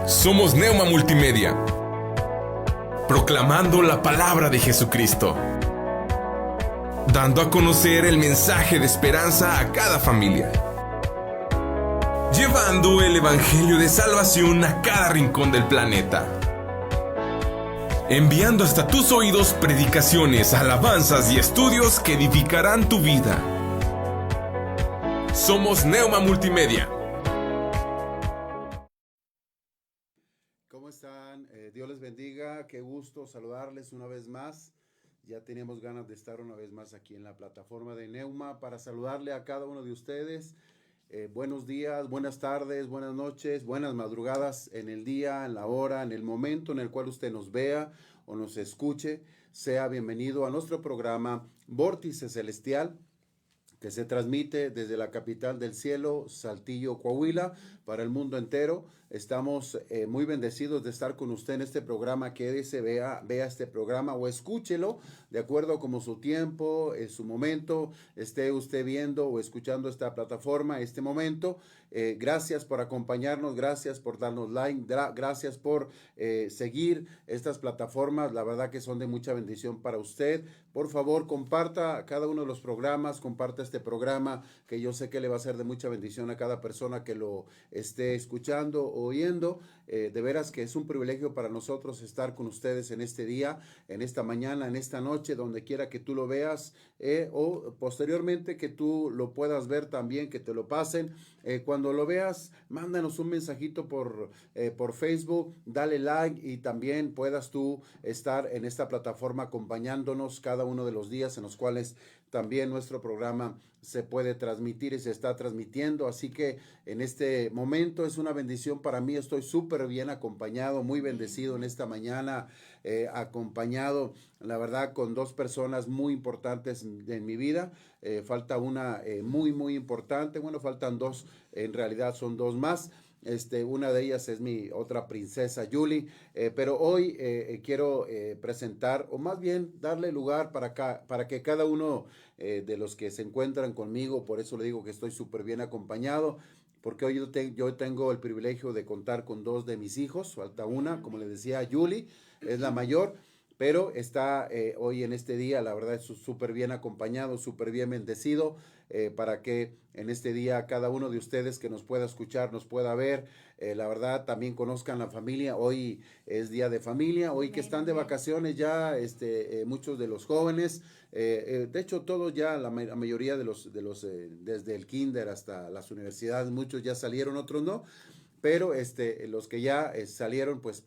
Somos Neuma Multimedia, proclamando la palabra de Jesucristo, dando a conocer el mensaje de esperanza a cada familia, llevando el evangelio de salvación a cada rincón del planeta, enviando hasta tus oídos predicaciones, alabanzas y estudios que edificarán tu vida. Somos Neuma Multimedia. ¿Cómo están? Dios les bendiga, qué gusto saludarles una vez más. Ya teníamos ganas de estar una vez más aquí en la plataforma de Neuma para saludarle a cada uno de ustedes. Buenos días, buenas tardes, buenas noches, buenas madrugadas en el día, en la hora, en el momento en el cual usted nos vea o nos escuche. Sea bienvenido a nuestro programa Vórtice Celestial, que se transmite desde la capital del cielo, Saltillo, Coahuila, para el mundo entero. Estamos muy bendecidos de estar con usted en este programa. Quédese, vea este programa o escúchelo de acuerdo como su tiempo, su momento, esté usted viendo o escuchando esta plataforma, este momento. Gracias por acompañarnos, gracias por darnos like, gracias por seguir estas plataformas. La verdad que son de mucha bendición para usted. Por favor, comparta cada uno de los programas, comparta este programa que yo sé que le va a ser de mucha bendición a cada persona que lo esté escuchando o oyendo. De veras que es un privilegio para nosotros estar con ustedes en este día, en esta mañana, en esta noche, donde quiera que tú lo veas o posteriormente que tú lo puedas ver también, que te lo pasen. Cuando lo veas, mándanos un mensajito por Facebook, dale like y también puedas tú estar en esta plataforma acompañándonos cada uno de los días en los cuales también nuestro programa se puede transmitir y se está transmitiendo. Así que en este momento es una bendición para mí. Estoy súper bien acompañado, muy bendecido en esta mañana, acompañado, la verdad, con dos personas muy importantes en mi vida. Falta una muy importante. Bueno, faltan dos, en realidad son dos más. Una de ellas es mi otra princesa, Julie, pero hoy quiero presentar, o más bien darle lugar para que cada uno de los que se encuentran conmigo, por eso le digo que estoy súper bien acompañado, porque hoy yo tengo el privilegio de contar con dos de mis hijos. Falta una, como les decía, Julie, es la mayor, pero está hoy en este día, la verdad es súper bien acompañado, súper bien bendecido, para que en este día cada uno de ustedes que nos pueda escuchar, nos pueda ver, la verdad también conozcan la familia. Hoy es día de familia, hoy que están de vacaciones ya muchos de los jóvenes, de hecho todos ya, la mayoría de los desde el kinder hasta las universidades, muchos ya salieron, otros no. Pero los que ya salieron, pues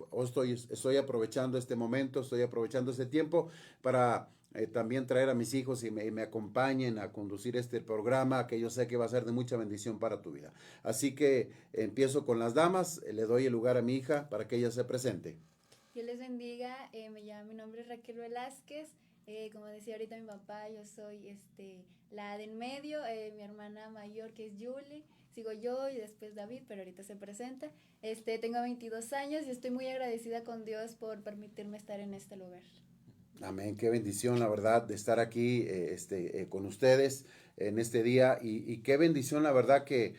estoy aprovechando este momento, estoy aprovechando este tiempo para también traer a mis hijos y me acompañen a conducir este programa que yo sé que va a ser de mucha bendición para tu vida. Así que empiezo con las damas, le doy el lugar a mi hija para que ella se presente. Dios les bendiga, mi nombre es Raquel Velázquez. Como decía ahorita mi papá, yo soy la de en medio, mi hermana mayor que es Julie, sigo yo y después David, pero ahorita se presenta. Tengo 22 años y estoy muy agradecida con Dios por permitirme estar en este lugar. Amén, qué bendición, la verdad, de estar aquí con ustedes en este día y qué bendición, la verdad, que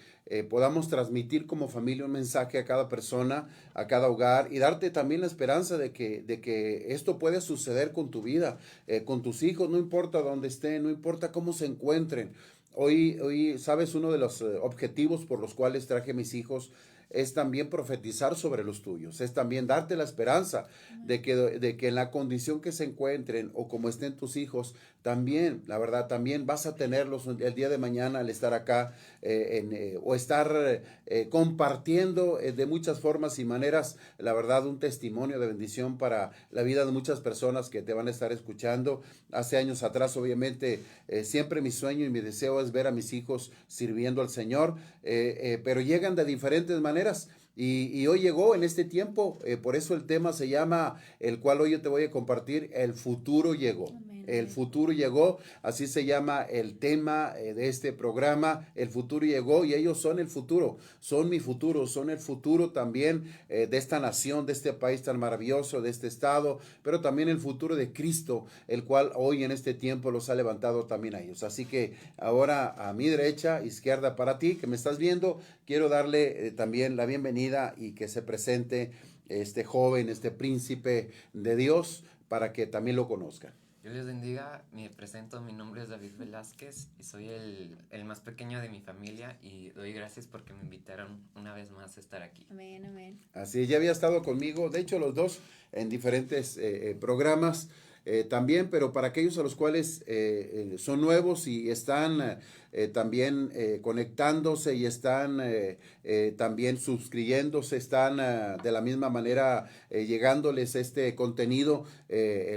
podamos transmitir como familia un mensaje a cada persona, a cada hogar y darte también la esperanza de que esto puede suceder con tu vida, con tus hijos, no importa dónde estén, no importa cómo se encuentren. Hoy, sabes, uno de los objetivos por los cuales traje a mis hijos es también profetizar sobre los tuyos, es también darte la esperanza de que en la condición que se encuentren o como estén tus hijos, también, la verdad, también vas a tenerlos el día de mañana al estar acá o estar compartiendo de muchas formas y maneras, la verdad, un testimonio de bendición para la vida de muchas personas que te van a estar escuchando. Hace años atrás, obviamente, siempre mi sueño y mi deseo es ver a mis hijos sirviendo al Señor, pero llegan de diferentes maneras. Y hoy llegó en este tiempo, por eso el tema se llama, el cual hoy yo te voy a compartir, el futuro llegó. Amén. El futuro llegó, así se llama el tema de este programa. El futuro llegó y ellos son el futuro, son mi futuro, son el futuro también de esta nación, de este país tan maravilloso, de este estado, pero también el futuro de Cristo, el cual hoy en este tiempo los ha levantado también a ellos. Así que ahora a mi derecha, izquierda para ti que me estás viendo, quiero darle también la bienvenida y que se presente este joven, este príncipe de Dios, para que también lo conozcan. Dios les bendiga, me presento, mi nombre es David Velázquez y soy el más pequeño de mi familia y doy gracias porque me invitaron una vez más a estar aquí. Amén, amén. Así es, ya había estado conmigo, de hecho los dos en diferentes programas también, pero para aquellos a los cuales son nuevos y están también conectándose y están también suscribiéndose, están de la misma manera llegándoles este contenido,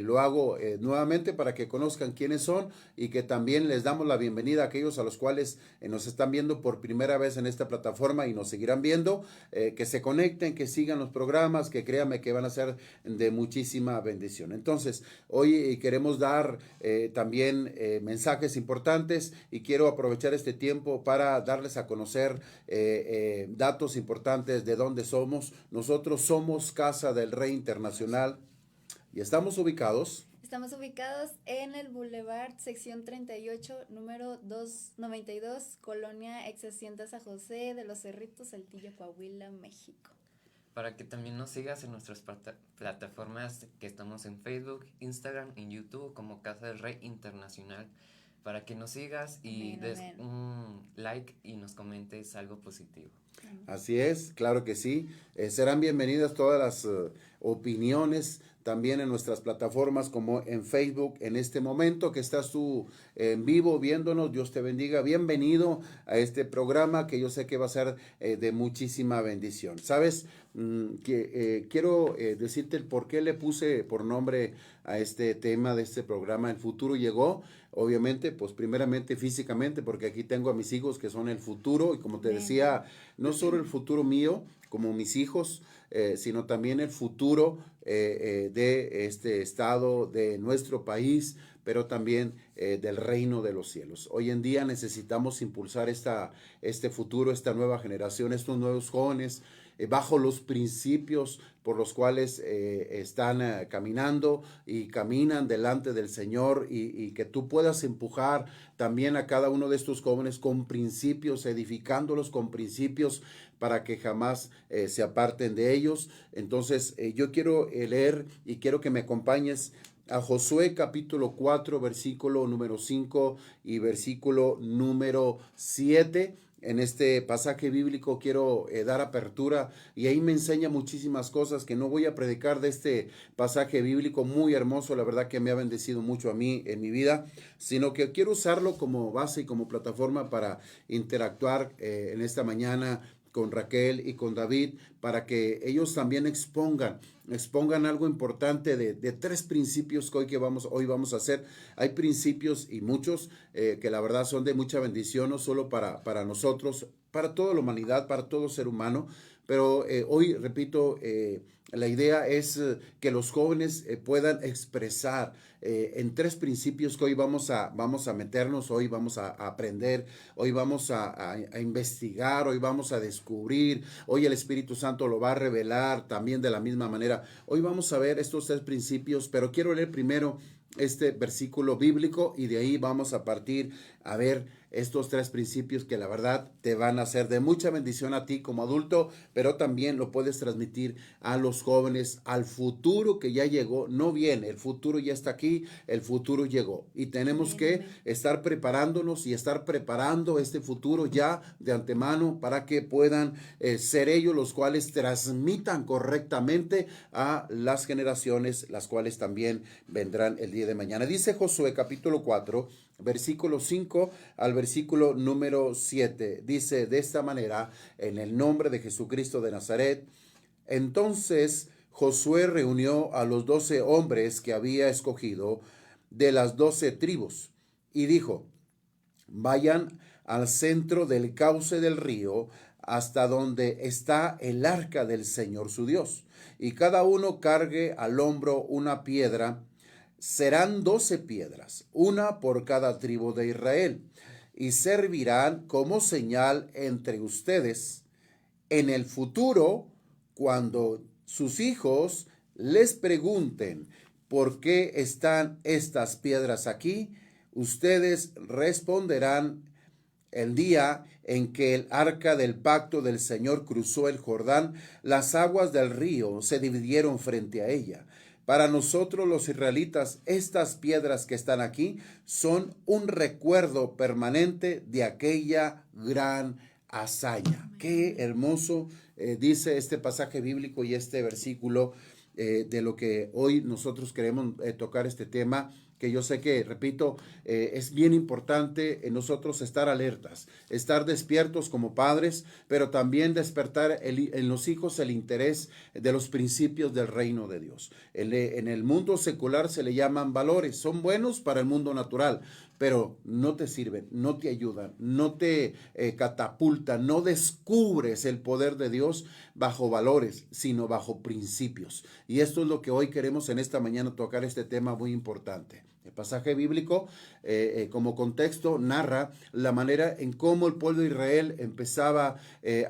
lo hago nuevamente para que conozcan quiénes son y que también les damos la bienvenida a aquellos a los cuales nos están viendo por primera vez en esta plataforma y nos seguirán viendo, que se conecten, que sigan los programas, que créanme que van a ser de muchísima bendición. Entonces, hoy queremos dar también mensajes importantes y quiero aprovechar este tiempo para darles a conocer datos importantes de dónde somos. Nosotros somos Casa del Rey Internacional y estamos ubicados en el Boulevard, sección 38, número 292, Colonia Ex Hacienda San José de los Cerritos, Saltillo, Coahuila, México. Para que también nos sigas en nuestras plataformas que estamos en Facebook, Instagram, en YouTube como Casa del Rey Internacional, para que nos sigas y des un like y nos comentes algo positivo. Así es, claro que sí. Serán bienvenidas todas las opiniones también en nuestras plataformas como en Facebook. En este momento que estás tú en vivo viéndonos, Dios te bendiga. Bienvenido a este programa que yo sé que va a ser de muchísima bendición. ¿Sabes? Quiero decirte el por qué le puse por nombre a este tema de este programa. El futuro llegó. Obviamente, pues primeramente físicamente, porque aquí tengo a mis hijos que son el futuro y como te decía, no solo el futuro mío, como mis hijos, sino también el futuro de este estado, de nuestro país, pero también del reino de los cielos. Hoy en día necesitamos impulsar este futuro, esta nueva generación, estos nuevos jóvenes, bajo los principios por los cuales están caminando y caminan delante del Señor y que tú puedas empujar también a cada uno de estos jóvenes con principios, edificándolos con principios para que jamás se aparten de ellos. Entonces yo quiero leer y quiero que me acompañes a Josué capítulo 4 versículo número 5 y versículo número 7. En este pasaje bíblico quiero dar apertura y ahí me enseña muchísimas cosas que no voy a predicar de este pasaje bíblico muy hermoso, la verdad que me ha bendecido mucho a mí en mi vida, sino que quiero usarlo como base y como plataforma para interactuar en esta mañana con Raquel y con David, para que ellos también expongan algo importante de tres principios que hoy vamos a hacer. Hay principios y muchos que la verdad son de mucha bendición, no solo para nosotros, para toda la humanidad, para todo ser humano, pero hoy, repito, la idea es que los jóvenes puedan expresar en tres principios que hoy vamos a meternos, hoy vamos a aprender, hoy vamos a investigar, hoy vamos a descubrir, hoy el Espíritu Santo lo va a revelar también de la misma manera. Hoy vamos a ver estos tres principios, pero quiero leer primero este versículo bíblico y de ahí vamos a partir a ver estos tres principios que la verdad te van a ser de mucha bendición a ti como adulto, pero también lo puedes transmitir a los jóvenes, al futuro que ya llegó. No viene, el futuro ya está aquí, el futuro llegó y tenemos que estar preparándonos y estar preparando este futuro ya de antemano para que puedan ser ellos los cuales transmitan correctamente a las generaciones, las cuales también vendrán el día de mañana. Dice Josué capítulo 4, versículo 5 al versículo número 7. Dice de esta manera: en el nombre de Jesucristo de Nazaret. Entonces Josué reunió a los 12 hombres que había escogido de las 12 tribus y dijo: vayan al centro del cauce del río hasta donde está el arca del Señor su Dios, y cada uno cargue al hombro una piedra serán 12 piedras, una por cada tribu de Israel, y servirán como señal entre ustedes. En el futuro, cuando sus hijos les pregunten por qué están estas piedras aquí, ustedes responderán: el día en que el arca del pacto del Señor cruzó el Jordán, las aguas del río se dividieron frente a ella. Para nosotros los israelitas, estas piedras que están aquí son un recuerdo permanente de aquella gran hazaña. Qué hermoso dice este pasaje bíblico y este versículo de lo que hoy nosotros queremos tocar este tema, que yo sé que, repito, es bien importante en nosotros estar alertas, estar despiertos como padres, pero también despertar en los hijos el interés de los principios del reino de Dios. En el mundo secular se le llaman valores, son buenos para el mundo natural, pero no te sirven, no te ayudan, no te catapultan, no descubres el poder de Dios bajo valores, sino bajo principios. Y esto es lo que hoy queremos en esta mañana tocar, este tema muy importante. El pasaje bíblico, como contexto, narra la manera en cómo el pueblo de Israel empezaba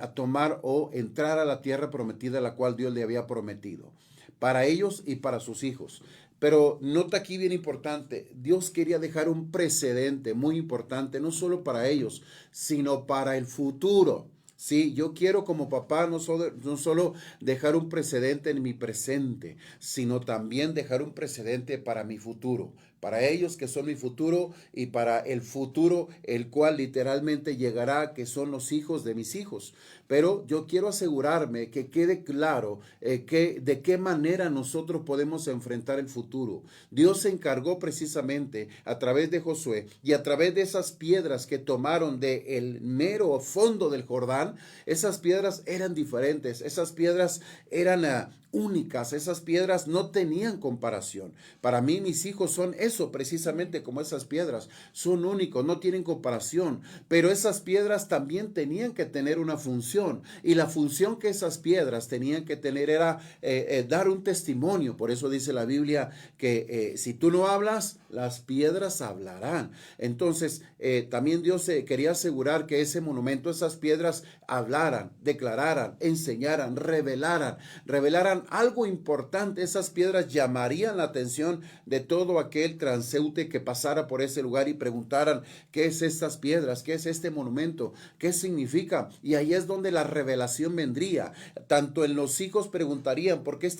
a tomar o entrar a la tierra prometida, la cual Dios le había prometido, para ellos y para sus hijos. Pero nota aquí bien importante, Dios quería dejar un precedente muy importante, no solo para ellos, sino para el futuro. Sí, yo quiero como papá no solo dejar un precedente en mi presente, sino también dejar un precedente para mi futuro, para ellos que son mi futuro y para el futuro, el cual literalmente llegará, que son los hijos de mis hijos. Pero yo quiero asegurarme que quede claro de qué manera nosotros podemos enfrentar el futuro. Dios se encargó precisamente a través de Josué y a través de esas piedras que tomaron del mero fondo del Jordán. Esas piedras eran diferentes, esas piedras eran únicas, esas piedras no tenían comparación. Para mí mis hijos son eso, precisamente como esas piedras, son únicos, no tienen comparación, pero esas piedras también tenían que tener una función, y la función que esas piedras tenían que tener era dar un testimonio. Por eso dice la Biblia que si tú no hablas, las piedras hablarán. Entonces también Dios quería asegurar que ese monumento, esas piedras hablaran, declararan, enseñaran, revelaran algo importante. Esas piedras llamarían la atención de todo aquel transeúnte que pasara por ese lugar y preguntaran: ¿qué es estas piedras? ¿Qué es este monumento? ¿Qué significa? Y ahí es donde la revelación vendría. Tanto en los hijos preguntarían: ¿por qué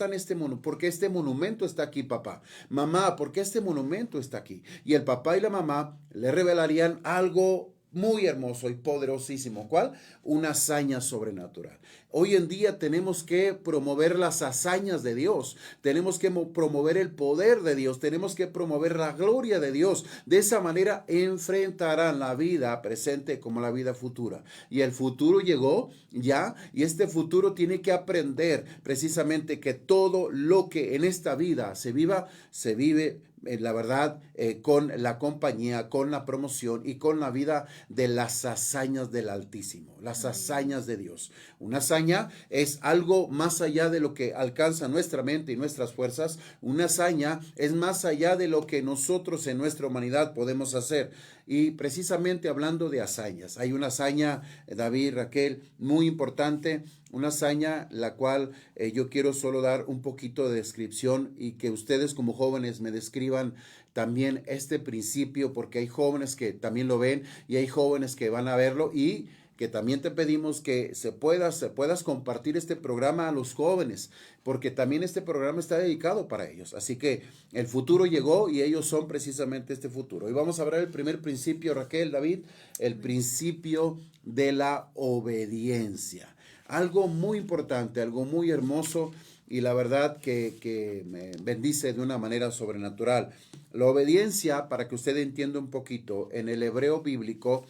por qué este monumento está aquí, papá? Mamá, ¿por qué este monumento está aquí? Y el papá y la mamá le revelarían algo muy hermoso y poderosísimo. ¿Cuál? Una hazaña sobrenatural. Hoy en día tenemos que promover las hazañas de Dios, tenemos que promover el poder de Dios, tenemos que promover la gloria de Dios. De esa manera enfrentarán la vida presente como la vida futura. Y el futuro llegó ya, y este futuro tiene que aprender precisamente que todo lo que en esta vida se vive la verdad, con la compañía, con la promoción y con la vida de las hazañas del Altísimo, las hazañas de Dios. Una hazaña es algo más allá de lo que alcanza nuestra mente y nuestras fuerzas. Una hazaña es más allá de lo que nosotros en nuestra humanidad podemos hacer. Y precisamente hablando de hazañas, hay una hazaña, David, Raquel, muy importante, una hazaña la cual yo quiero solo dar un poquito de descripción y que ustedes como jóvenes me describan también este principio, porque hay jóvenes que también lo ven y hay jóvenes que van a verlo, y que también te pedimos que puedas compartir este programa a los jóvenes, porque también este programa está dedicado para ellos. Así que el futuro llegó y ellos son precisamente este futuro. Y vamos a ver el primer principio, Raquel, David, el principio de la obediencia. Algo muy importante, algo muy hermoso, y la verdad que me bendice de una manera sobrenatural. La obediencia, para que usted entienda un poquito, en el hebreo bíblico,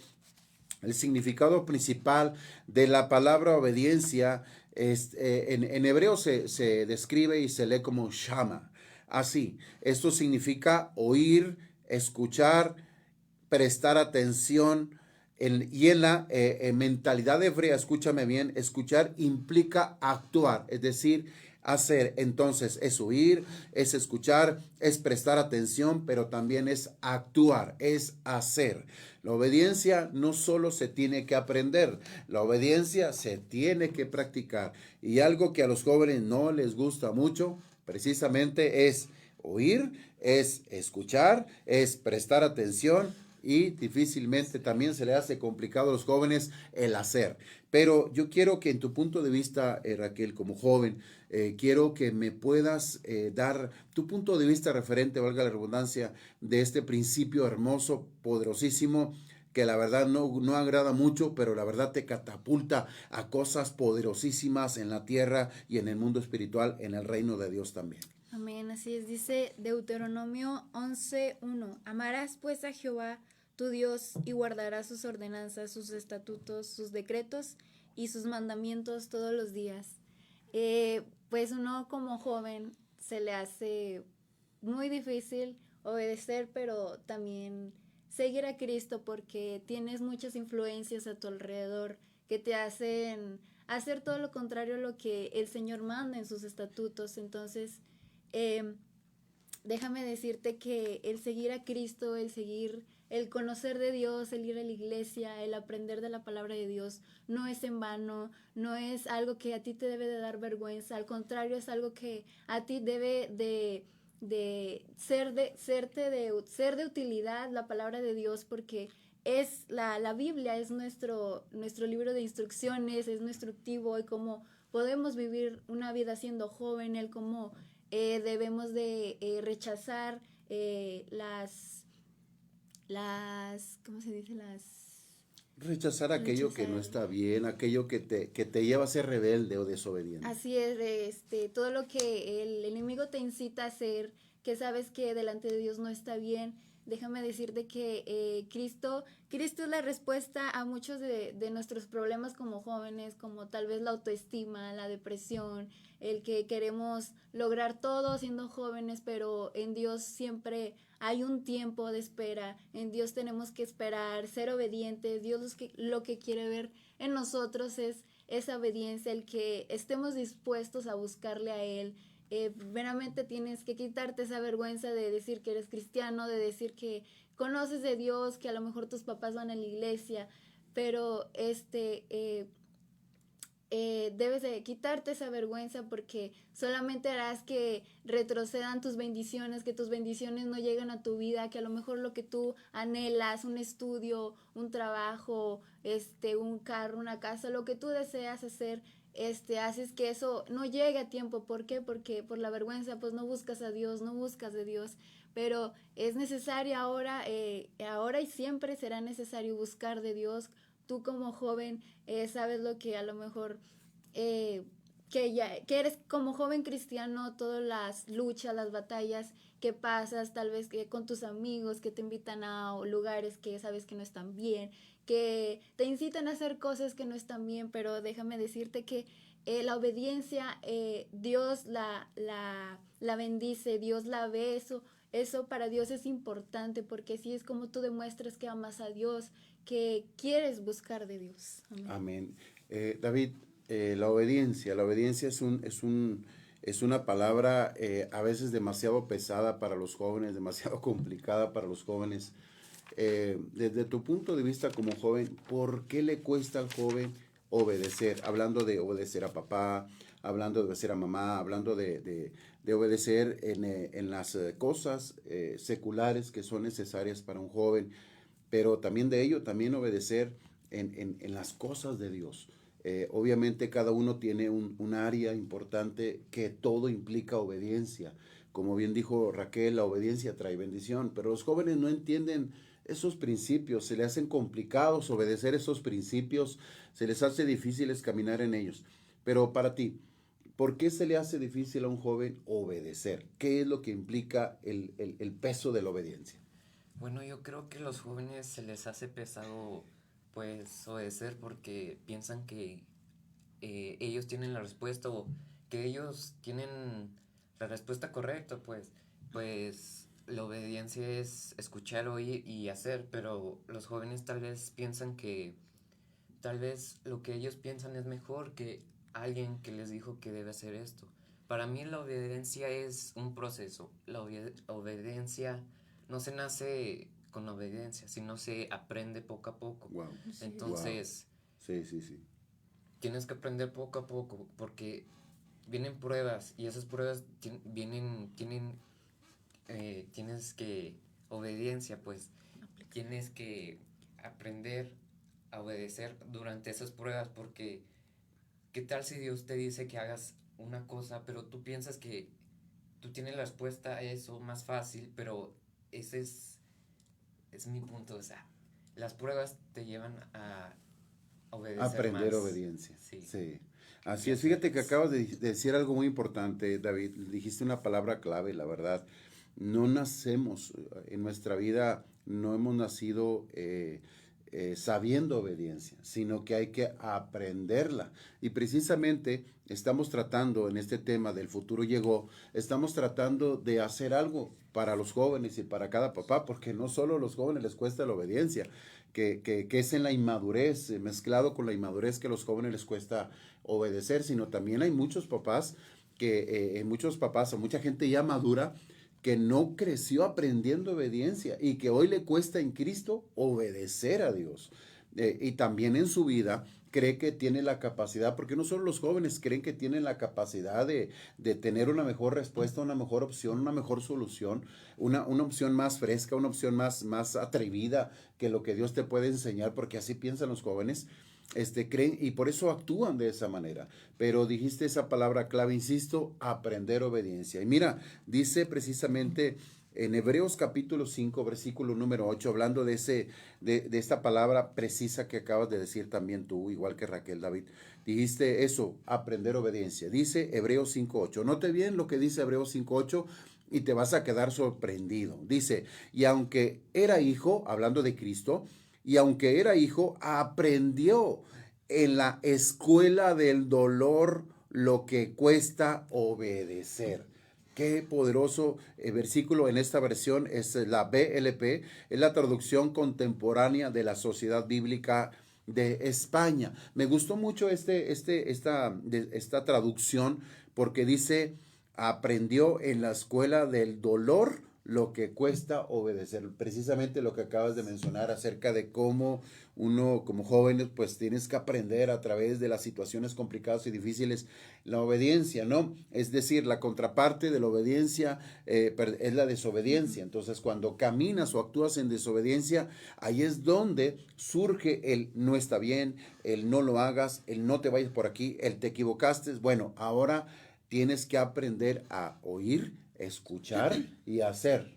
el significado principal de la palabra obediencia en hebreo se describe y se lee como shama. Así, esto significa oír, escuchar, prestar atención, Y en la mentalidad hebrea, escúchame bien, escuchar implica actuar, es decir, hacer. Entonces es oír, es escuchar, es prestar atención, pero también es actuar, es hacer. La obediencia no solo se tiene que aprender, la obediencia se tiene que practicar. Y algo que a los jóvenes no les gusta mucho, precisamente es oír, es escuchar, es prestar atención, y difícilmente también se le hace complicado a los jóvenes el hacer. Pero yo quiero que en tu punto de vista, Raquel, como joven, quiero que me puedas dar tu punto de vista referente, valga la redundancia, de este principio hermoso, poderosísimo, que la verdad no agrada mucho, pero la verdad te catapulta a cosas poderosísimas en la tierra y en el mundo espiritual, en el reino de Dios también. Amén, así es, dice Deuteronomio 11:1. Amarás pues a Jehová tu Dios y guardarás sus ordenanzas, sus estatutos, sus decretos y sus mandamientos todos los días. Pues uno como joven se le hace muy difícil obedecer, pero también seguir a Cristo porque tienes muchas influencias a tu alrededor que te hacen hacer todo lo contrario a lo que el Señor manda en sus estatutos. Entonces, déjame decirte que el seguir a Cristo, el conocer de Dios, el ir a la iglesia, el aprender de la palabra de Dios, no es en vano, no es algo que a ti te debe de dar vergüenza, al contrario, es algo que a ti debe de ser de utilidad, la palabra de Dios, porque es la Biblia, es nuestro libro de instrucciones, es nuestro activo, y cómo podemos vivir una vida siendo joven, el cómo debemos de rechazar ¿cómo se dice? Rechazar aquello que no está bien, aquello que te lleva a ser rebelde o desobediente. Así es, todo lo que el enemigo te incita a hacer, que sabes que delante de Dios no está bien. Déjame decirte que Cristo es la respuesta a muchos de nuestros problemas como jóvenes, como tal vez la autoestima, la depresión, el que queremos lograr todo siendo jóvenes, pero en Dios siempre hay un tiempo de espera. En Dios tenemos que esperar, ser obedientes. Dios lo que quiere ver en nosotros es esa obediencia, el que estemos dispuestos a buscarle a Él. Veramente tienes que quitarte esa vergüenza de decir que eres cristiano, de decir que conoces de Dios, que a lo mejor tus papás van a la iglesia, pero debes de quitarte esa vergüenza, porque solamente harás que retrocedan tus bendiciones, que tus bendiciones no lleguen a tu vida, que a lo mejor lo que tú anhelas, un estudio, un trabajo, un carro, una casa, lo que tú deseas hacer, haces que eso no llegue a tiempo. ¿Por qué? Porque por la vergüenza pues no buscas a Dios, no buscas de Dios. Pero es necesario ahora y siempre será necesario buscar de Dios. Tú como joven sabes lo que a lo mejor que eres como joven cristiano, todas las luchas, las batallas que pasas, tal vez que con tus amigos que te invitan a lugares que sabes que no están bien, que te incitan a hacer cosas que no están bien, pero déjame decirte que la obediencia, Dios la bendice, Dios la ve. Eso para Dios es importante, porque así es como tú demuestras que amas a Dios, que quieres buscar de Dios. Amén. David, la obediencia es una palabra a veces demasiado pesada para los jóvenes, demasiado complicada para los jóvenes. Desde tu punto de vista como joven, ¿por qué le cuesta al joven obedecer? Hablando de obedecer a papá, hablando de obedecer a mamá, hablando de obedecer en las cosas seculares que son necesarias para un joven, pero también de ello, también obedecer en las cosas de Dios. Obviamente cada uno tiene un área importante que todo implica obediencia. Como bien dijo Raquel, la obediencia trae bendición, pero los jóvenes no entienden esos principios, se les hacen complicados obedecer esos principios, se les hace difíciles caminar en ellos. Pero para ti, ¿por qué se le hace difícil a un joven obedecer? ¿Qué es lo que implica el peso de la obediencia? Bueno, yo creo que a los jóvenes se les hace pesado pues obedecer porque piensan que ellos tienen la respuesta, o que ellos tienen la respuesta correcta, pues la obediencia es escuchar, oír y hacer, pero los jóvenes tal vez piensan que tal vez lo que ellos piensan es mejor que alguien que les dijo que debe hacer esto. Para mí la obediencia es un proceso. La obediencia no se nace con obediencia, sino se aprende poco a poco. Wow. Entonces, Sí, sí, sí. tienes que aprender poco a poco porque vienen pruebas y esas pruebas tienes que, obediencia, pues, tienes que aprender a obedecer durante esas pruebas porque, ¿qué tal si Dios te dice que hagas una cosa, pero tú piensas que tú tienes la respuesta a eso más fácil, pero ese es mi punto, o sea, las pruebas te llevan a obedecer Aprender más. obediencia. Sí. Sí. Así es. Fíjate que acabas de decir algo muy importante, David. Dijiste una palabra clave, la verdad. No nacemos en nuestra vida, no hemos nacido sabiendo obediencia, sino que hay que aprenderla. Y precisamente estamos tratando en este tema del futuro llegó, estamos tratando de hacer algo para los jóvenes y para cada papá, porque no solo a los jóvenes les cuesta la obediencia, que es en la inmadurez, mezclado con la inmadurez que a los jóvenes les cuesta obedecer, sino también hay muchos papás muchos papás o mucha gente ya madura que no creció aprendiendo obediencia y que hoy le cuesta en Cristo obedecer a Dios. Y también en su vida cree que tiene la capacidad, porque no solo los jóvenes creen que tienen la capacidad de tener una mejor respuesta, una mejor opción, una mejor solución, una opción más fresca, una opción más atrevida que lo que Dios te puede enseñar, porque así piensan los jóvenes. Creen y por eso actúan de esa manera. Pero dijiste esa palabra clave, insisto, aprender obediencia. Y mira, dice precisamente en Hebreos capítulo 5, versículo número 8, hablando de esta palabra precisa que acabas de decir también tú, igual que Raquel, David, dijiste eso, aprender obediencia. Dice Hebreos 5, 8. Note bien lo que dice Hebreos 5, 8 y te vas a quedar sorprendido. Dice, y aunque era hijo, hablando de Cristo, y aunque era hijo, aprendió en la escuela del dolor lo que cuesta obedecer. Qué poderoso versículo en esta versión es la BLP, es la traducción contemporánea de la Sociedad Bíblica de España. Me gustó mucho esta traducción porque dice, aprendió en la escuela del dolor lo que cuesta obedecer, precisamente lo que acabas de mencionar acerca de cómo uno como jóvenes pues tienes que aprender a través de las situaciones complicadas y difíciles la obediencia, ¿no? Es decir, la contraparte de la obediencia es la desobediencia. Entonces cuando caminas o actúas en desobediencia, ahí es donde surge el no está bien, el no lo hagas, el no te vayas por aquí, el te equivocaste. Bueno, ahora tienes que aprender a oír, escuchar y hacer.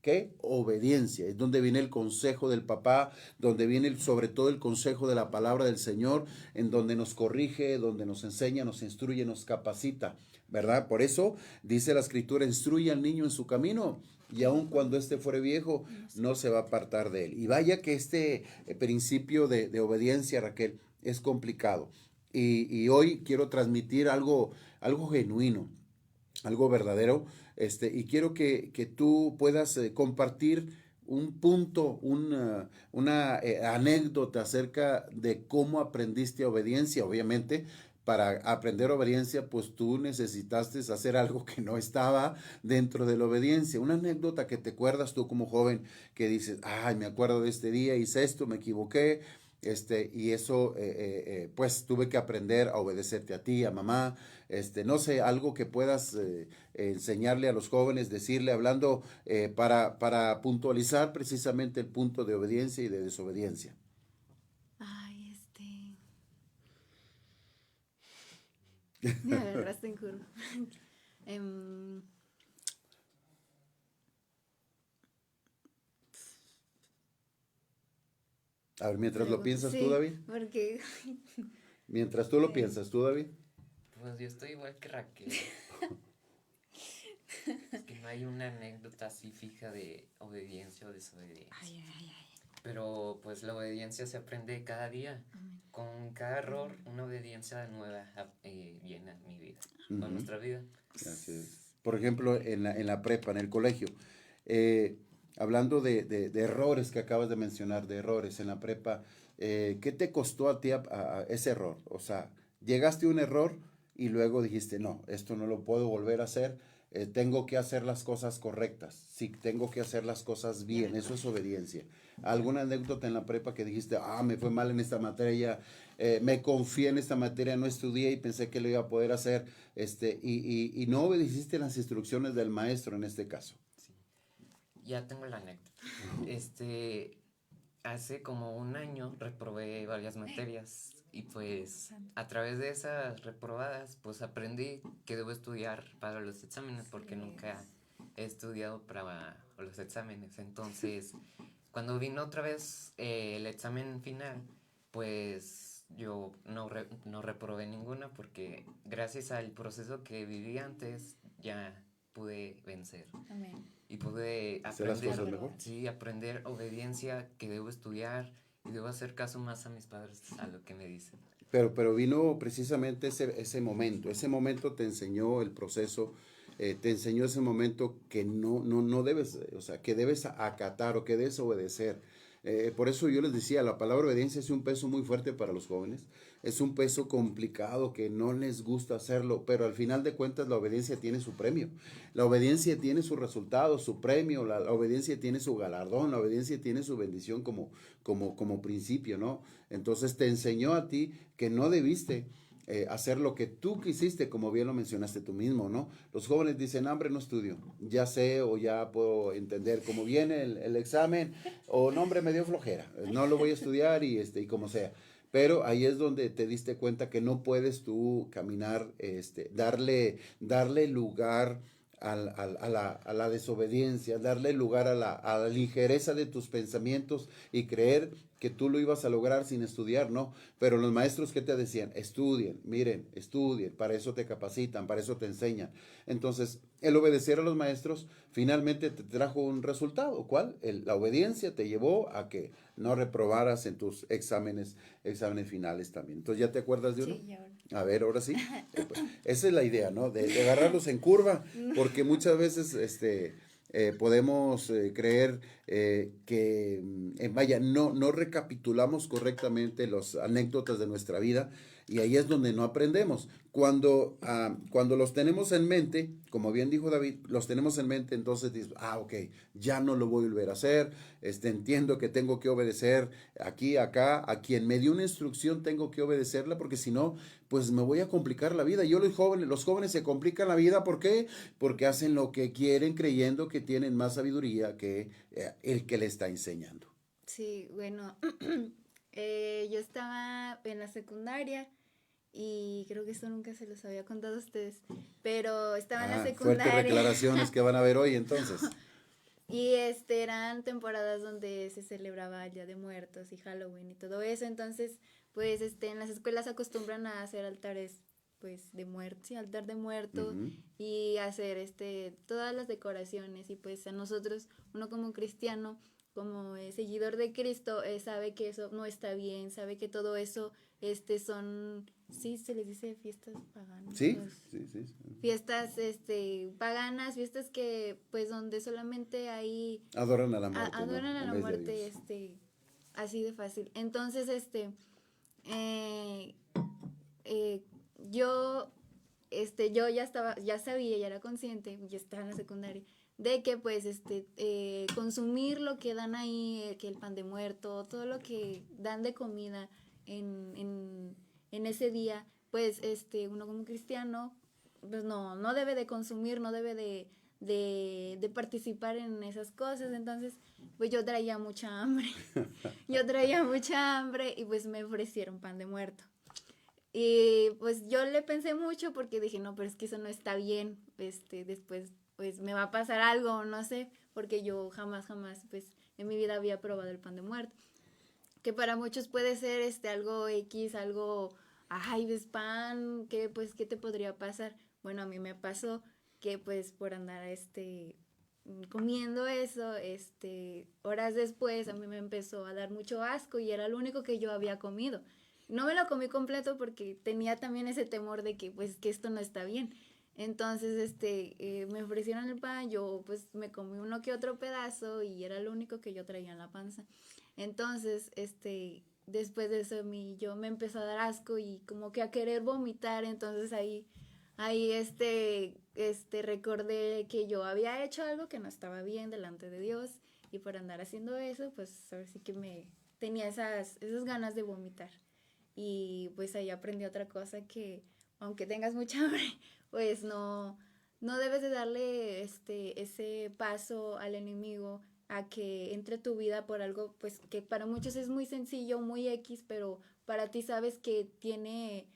¿Qué? Obediencia. Es donde viene el consejo del papá, donde viene sobre todo el consejo de la palabra del Señor, en donde nos corrige, donde nos enseña, nos instruye, nos capacita, ¿verdad? Por eso dice la Escritura, instruye al niño en su camino y aun cuando éste fuere viejo, no se va a apartar de él. Y vaya que este principio de obediencia, Raquel, es complicado. Y hoy quiero transmitir algo genuino, algo verdadero, y quiero que tú puedas compartir un punto, una anécdota acerca de cómo aprendiste obediencia. Obviamente, para aprender obediencia, pues tú necesitaste hacer algo que no estaba dentro de la obediencia. Una anécdota que te acuerdas tú como joven, que dices, ay, me acuerdo de este día, hice esto, me equivoqué, y eso, pues tuve que aprender a obedecerte a ti, a mamá, no sé, algo que puedas enseñarle a los jóvenes, decirle, hablando para puntualizar precisamente el punto de obediencia y de desobediencia. Ay, me agarraste en curva. A ver, mientras lo piensas sí, tú, David. Porque... Mientras tú lo piensas tú, David. Pues yo estoy igual que Raquel. Es que no hay una anécdota así fija de obediencia o desobediencia. Ay. Pero pues la obediencia se aprende cada día. Con cada error, una obediencia nueva llena mi vida, o nuestra vida. Así es. Por ejemplo, en la prepa, en el colegio, Hablando de errores que acabas de mencionar, de errores en la prepa, ¿qué te costó a ti a ese error? O sea, llegaste a un error y luego dijiste, no, esto no lo puedo volver a hacer, tengo que hacer las cosas correctas, sí, tengo que hacer las cosas bien, eso es obediencia. ¿Alguna anécdota en la prepa que dijiste, me fue mal en esta materia, me confié en esta materia, no estudié y pensé que lo iba a poder hacer, y no obedeciste las instrucciones del maestro en este caso? Sí, ya tengo la anécdota. Hace como un año reprobé varias materias y pues a través de esas reprobadas pues aprendí que debo estudiar para los exámenes porque nunca he estudiado para los exámenes. Entonces, cuando vino otra vez el examen final, pues yo no reprobé ninguna porque gracias al proceso que viví antes ya pude vencer. Amén. Y pude ¿Hacer las cosas mejor? Sí, aprender obediencia, que debo estudiar y debo hacer caso más a mis padres a lo que me dicen. Pero vino precisamente ese momento te enseñó el proceso, te enseñó ese momento que no debes, o sea, que debes acatar o que debes obedecer. Por eso yo les decía, la palabra obediencia es un peso muy fuerte para los jóvenes, es un peso complicado que no les gusta hacerlo, pero al final de cuentas la obediencia tiene su premio, la obediencia tiene su resultado, su premio, la obediencia tiene su galardón, la obediencia tiene su bendición como principio, ¿no? Entonces te enseñó a ti que no debiste hacer lo que tú quisiste, como bien lo mencionaste tú mismo, ¿no? Los jóvenes dicen, hambre, no estudio, ya sé o ya puedo entender cómo viene el examen, o no, hombre, me dio flojera, no lo voy a estudiar y como sea. Pero ahí es donde te diste cuenta que no puedes tú caminar, darle lugar a la desobediencia, darle lugar a la ligereza de tus pensamientos y creer que tú lo ibas a lograr sin estudiar, ¿no? Pero los maestros, ¿qué te decían? Estudien, miren, estudien, para eso te capacitan, para eso te enseñan. Entonces, el obedecer a los maestros finalmente te trajo un resultado. ¿Cuál? La obediencia te llevó a que no reprobaras en tus exámenes finales también. Entonces, ¿ya te acuerdas de uno? Sí, ya. A ver, ahora sí. Pues, esa es la idea, ¿no? De agarrarlos en curva, porque muchas veces podemos creer que, vaya, no recapitulamos correctamente las anécdotas de nuestra vida y ahí es donde no aprendemos. Cuando los tenemos en mente, como bien dijo David, los tenemos en mente, entonces dices, ok, ya no lo voy a volver a hacer, entiendo que tengo que obedecer aquí, acá, a quien me dio una instrucción tengo que obedecerla porque si no, pues me voy a complicar la vida. Los jóvenes se complican la vida, ¿por qué? Porque hacen lo que quieren creyendo que tienen más sabiduría que el que le está enseñando. Sí, bueno, yo estaba en la secundaria y creo que esto nunca se los había contado a ustedes, pero estaba en la secundaria. Fuertes declaraciones que van a ver hoy entonces. Y eran temporadas donde se celebraba el Día de Muertos y Halloween y todo eso, entonces pues en las escuelas acostumbran a hacer altares pues de muerto, sí, altar de muerto, uh-huh, y hacer todas las decoraciones y pues a nosotros, uno como cristiano, como seguidor de Cristo, sabe que eso no está bien, sabe que todo eso son, sí, se les dice fiestas paganas. Sí, sí. Fiestas paganas, fiestas que pues donde solamente hay adoran a la muerte. Adoran a la muerte, así de fácil. Entonces, yo ya sabía, ya era consciente, ya estaba en la secundaria, de que pues consumir lo que dan ahí, que el pan de muerto, todo lo que dan de comida en ese día, pues uno como cristiano pues no debe de consumir, no debe de participar en esas cosas. Entonces pues yo traía mucha hambre y pues me ofrecieron pan de muerto. Y pues yo le pensé mucho porque dije, no, pero es que eso no está bien, después pues me va a pasar algo, no sé, porque yo jamás, pues en mi vida había probado el pan de muerto, que para muchos puede ser algo X, algo, ay, ves pan, ¿qué te podría pasar? Bueno, a mí me pasó que pues por andar comiendo eso, horas después a mí me empezó a dar mucho asco y era lo único que yo había comido. No me lo comí completo porque tenía también ese temor de que pues que esto no está bien. Entonces, me ofrecieron el pan, yo pues me comí uno que otro pedazo y era lo único que yo traía en la panza. Entonces, después de eso yo me empezó a dar asco y como que a querer vomitar, entonces ahí recordé que yo había hecho algo que no estaba bien delante de Dios y por andar haciendo eso, pues ahora sí que me tenía esas ganas de vomitar. Y pues ahí aprendí otra cosa, que aunque tengas mucha hambre, pues no debes de darle ese paso al enemigo a que entre tu vida por algo pues que para muchos es muy sencillo, muy X, pero para ti sabes que tiene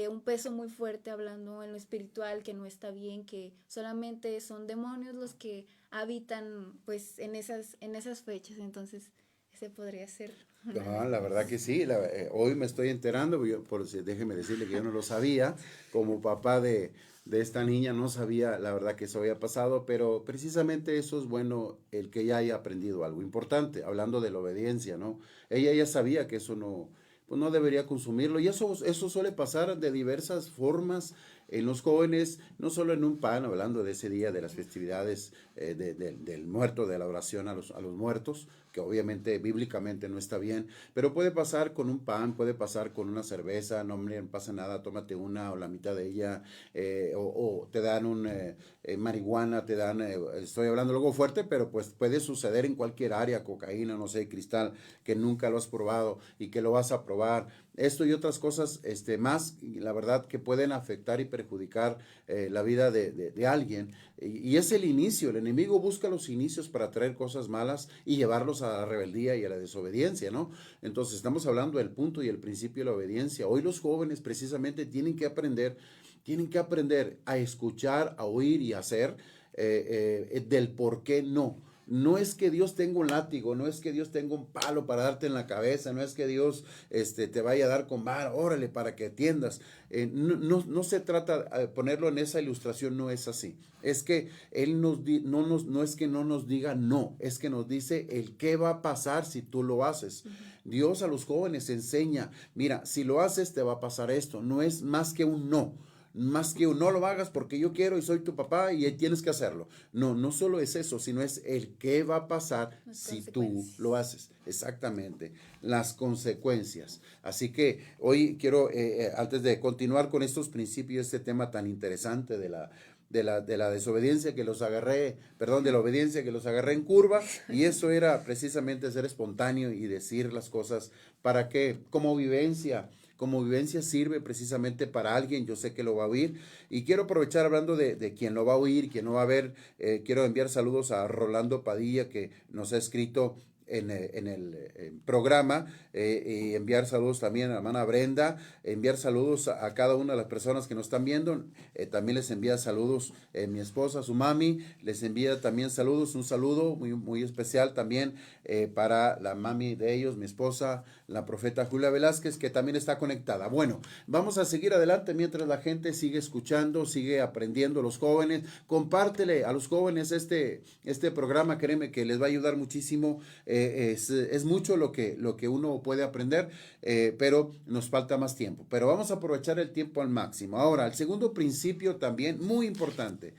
un peso muy fuerte, hablando en lo espiritual, que no está bien, que solamente son demonios los que habitan pues en esas fechas. Entonces ese podría ser No, la verdad que sí, hoy me estoy enterando, déjeme decirle que yo no lo sabía, como papá de esta niña no sabía la verdad que eso había pasado, pero precisamente eso es bueno, el que ella haya aprendido algo importante, hablando de la obediencia, ¿no? Ella ya sabía que eso no, pues no debería consumirlo, y eso suele pasar de diversas formas en los jóvenes, no solo en un pan, hablando de ese día de las festividades del muerto, de la oración a los muertos, que obviamente bíblicamente no está bien, pero puede pasar con un pan, puede pasar con una cerveza, no me pasa nada, tómate una o la mitad de ella, o te dan marihuana, te dan, estoy hablando algo fuerte, pero pues puede suceder en cualquier área, cocaína, no sé, cristal, que nunca lo has probado y que lo vas a probar. Esto y otras cosas más, la verdad, que pueden afectar y perjudicar la vida de alguien. Y es el inicio, el enemigo busca los inicios para traer cosas malas y llevarlos a la rebeldía y a la desobediencia, ¿no? Entonces estamos hablando del punto y el principio de la obediencia. Hoy los jóvenes precisamente tienen que aprender a escuchar, a oír y a hacer del por qué no. No es que Dios tenga un látigo, no es que Dios tenga un palo para darte en la cabeza, no es que Dios te vaya a dar con vara, órale, para que atiendas. No se trata de ponerlo en esa ilustración, no es así. Es que Él no es que no nos diga no, es que nos dice el qué va a pasar si tú lo haces. Dios a los jóvenes enseña, mira, si lo haces te va a pasar esto, no es más que un no. Más que un no lo hagas porque yo quiero y soy tu papá y tienes que hacerlo. No solo es eso, sino es el qué va a pasar si tú lo haces. Exactamente, las consecuencias. Así que hoy quiero, antes de continuar con estos principios, este tema tan interesante de la desobediencia que los agarré, de la obediencia que los agarré en curva, y eso era precisamente ser espontáneo y decir las cosas para que, como vivencia sirve precisamente para alguien, yo sé que lo va a oír, y quiero aprovechar hablando de quien lo va a oír, quien no va a ver, quiero enviar saludos a Rolando Padilla, que nos ha escrito en el programa, y enviar saludos también a la hermana Brenda, enviar saludos a cada una de las personas que nos están viendo, también les envía saludos mi esposa, su mami, les envía también saludos, un saludo muy, muy especial también para la mami de ellos, mi esposa, la profeta Julia Velázquez, que también está conectada. Bueno, vamos a seguir adelante mientras la gente sigue escuchando, sigue aprendiendo, los jóvenes, compártele a los jóvenes este programa, créeme que les va a ayudar muchísimo. Es mucho lo que uno puede aprender, pero nos falta más tiempo. Pero vamos a aprovechar el tiempo al máximo. Ahora, el segundo principio también muy importante.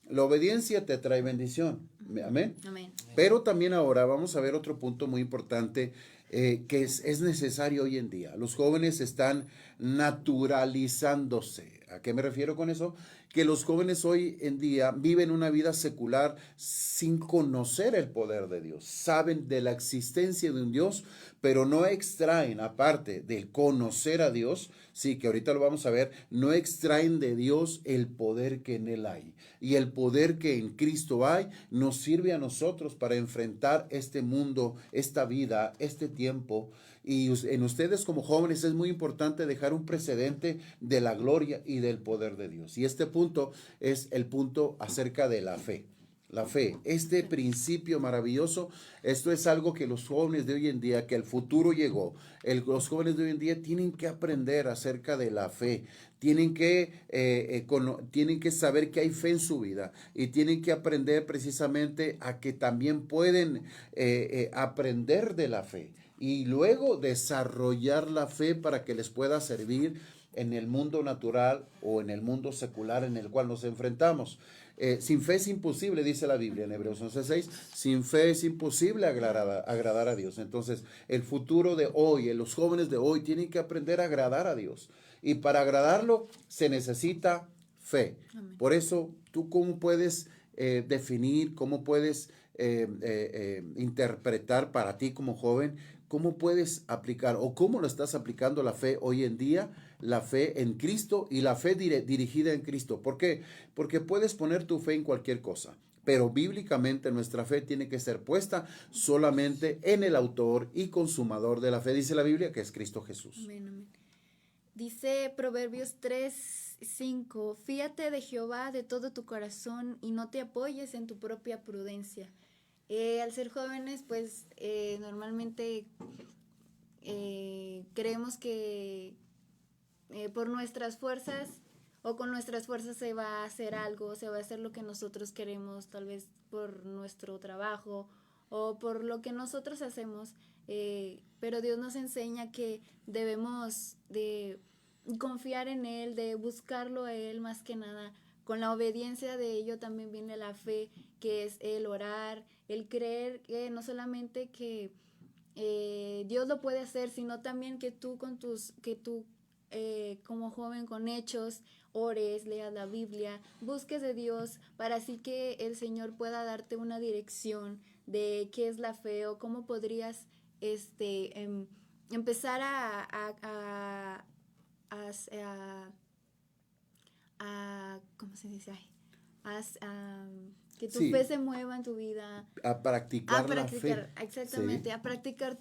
La obediencia te trae bendición. Amén. Amén. Pero también ahora vamos a ver otro punto muy importante que es necesario hoy en día. Los jóvenes están naturalizándose. ¿A qué me refiero con eso? Que los jóvenes hoy en día viven una vida secular sin conocer el poder de Dios. Saben de la existencia de un Dios, pero no extraen, aparte del conocer a Dios, sí, que ahorita lo vamos a ver, no extraen de Dios el poder que en Él hay. Y el poder que en Cristo hay nos sirve a nosotros para enfrentar este mundo, esta vida, este tiempo. Y en ustedes como jóvenes es muy importante dejar un precedente de la gloria y del poder de Dios. Y este punto es el punto acerca de la fe. La fe, este principio maravilloso, esto es algo que los jóvenes de hoy en día, que el futuro llegó, los jóvenes de hoy en día tienen que aprender acerca de la fe, tienen que saber que hay fe en su vida y tienen que aprender precisamente a que también pueden aprender de la fe y luego desarrollar la fe para que les pueda servir en el mundo natural o en el mundo secular en el cual nos enfrentamos. Sin fe es imposible, dice la Biblia en Hebreos 11:6, sin fe es imposible agradar a Dios. Entonces, el futuro de hoy, los jóvenes de hoy tienen que aprender a agradar a Dios. Y para agradarlo se necesita fe. Amén. Por eso, ¿tú cómo puedes definir, cómo puedes interpretar para ti como joven, cómo puedes aplicar o cómo lo estás aplicando la fe hoy en día? La fe en Cristo y la fe dirigida en Cristo. ¿Por qué? Porque puedes poner tu fe en cualquier cosa, pero bíblicamente nuestra fe tiene que ser puesta solamente en el autor y consumador de la fe, dice la Biblia, que es Cristo Jesús. Amén, amén. Dice Proverbios 3:5, fíate de Jehová de todo tu corazón y no te apoyes en tu propia prudencia. Al ser jóvenes, pues normalmente creemos que por nuestras fuerzas o con nuestras fuerzas se va a hacer algo, se va a hacer lo que nosotros queremos, tal vez por nuestro trabajo o por lo que nosotros hacemos, pero Dios nos enseña que debemos de confiar en Él, de buscarlo a Él más que nada. Con la obediencia de ello también viene la fe, que es el orar, el creer que no solamente que Dios lo puede hacer, sino también que tú como joven con hechos, ores, leas la Biblia, busques de Dios para así que el Señor pueda darte una dirección de qué es la fe o cómo podrías empezar a ¿cómo se dice? Que tu fe se mueva en tu vida. A practicar la fe. Exactamente, sí. a practicar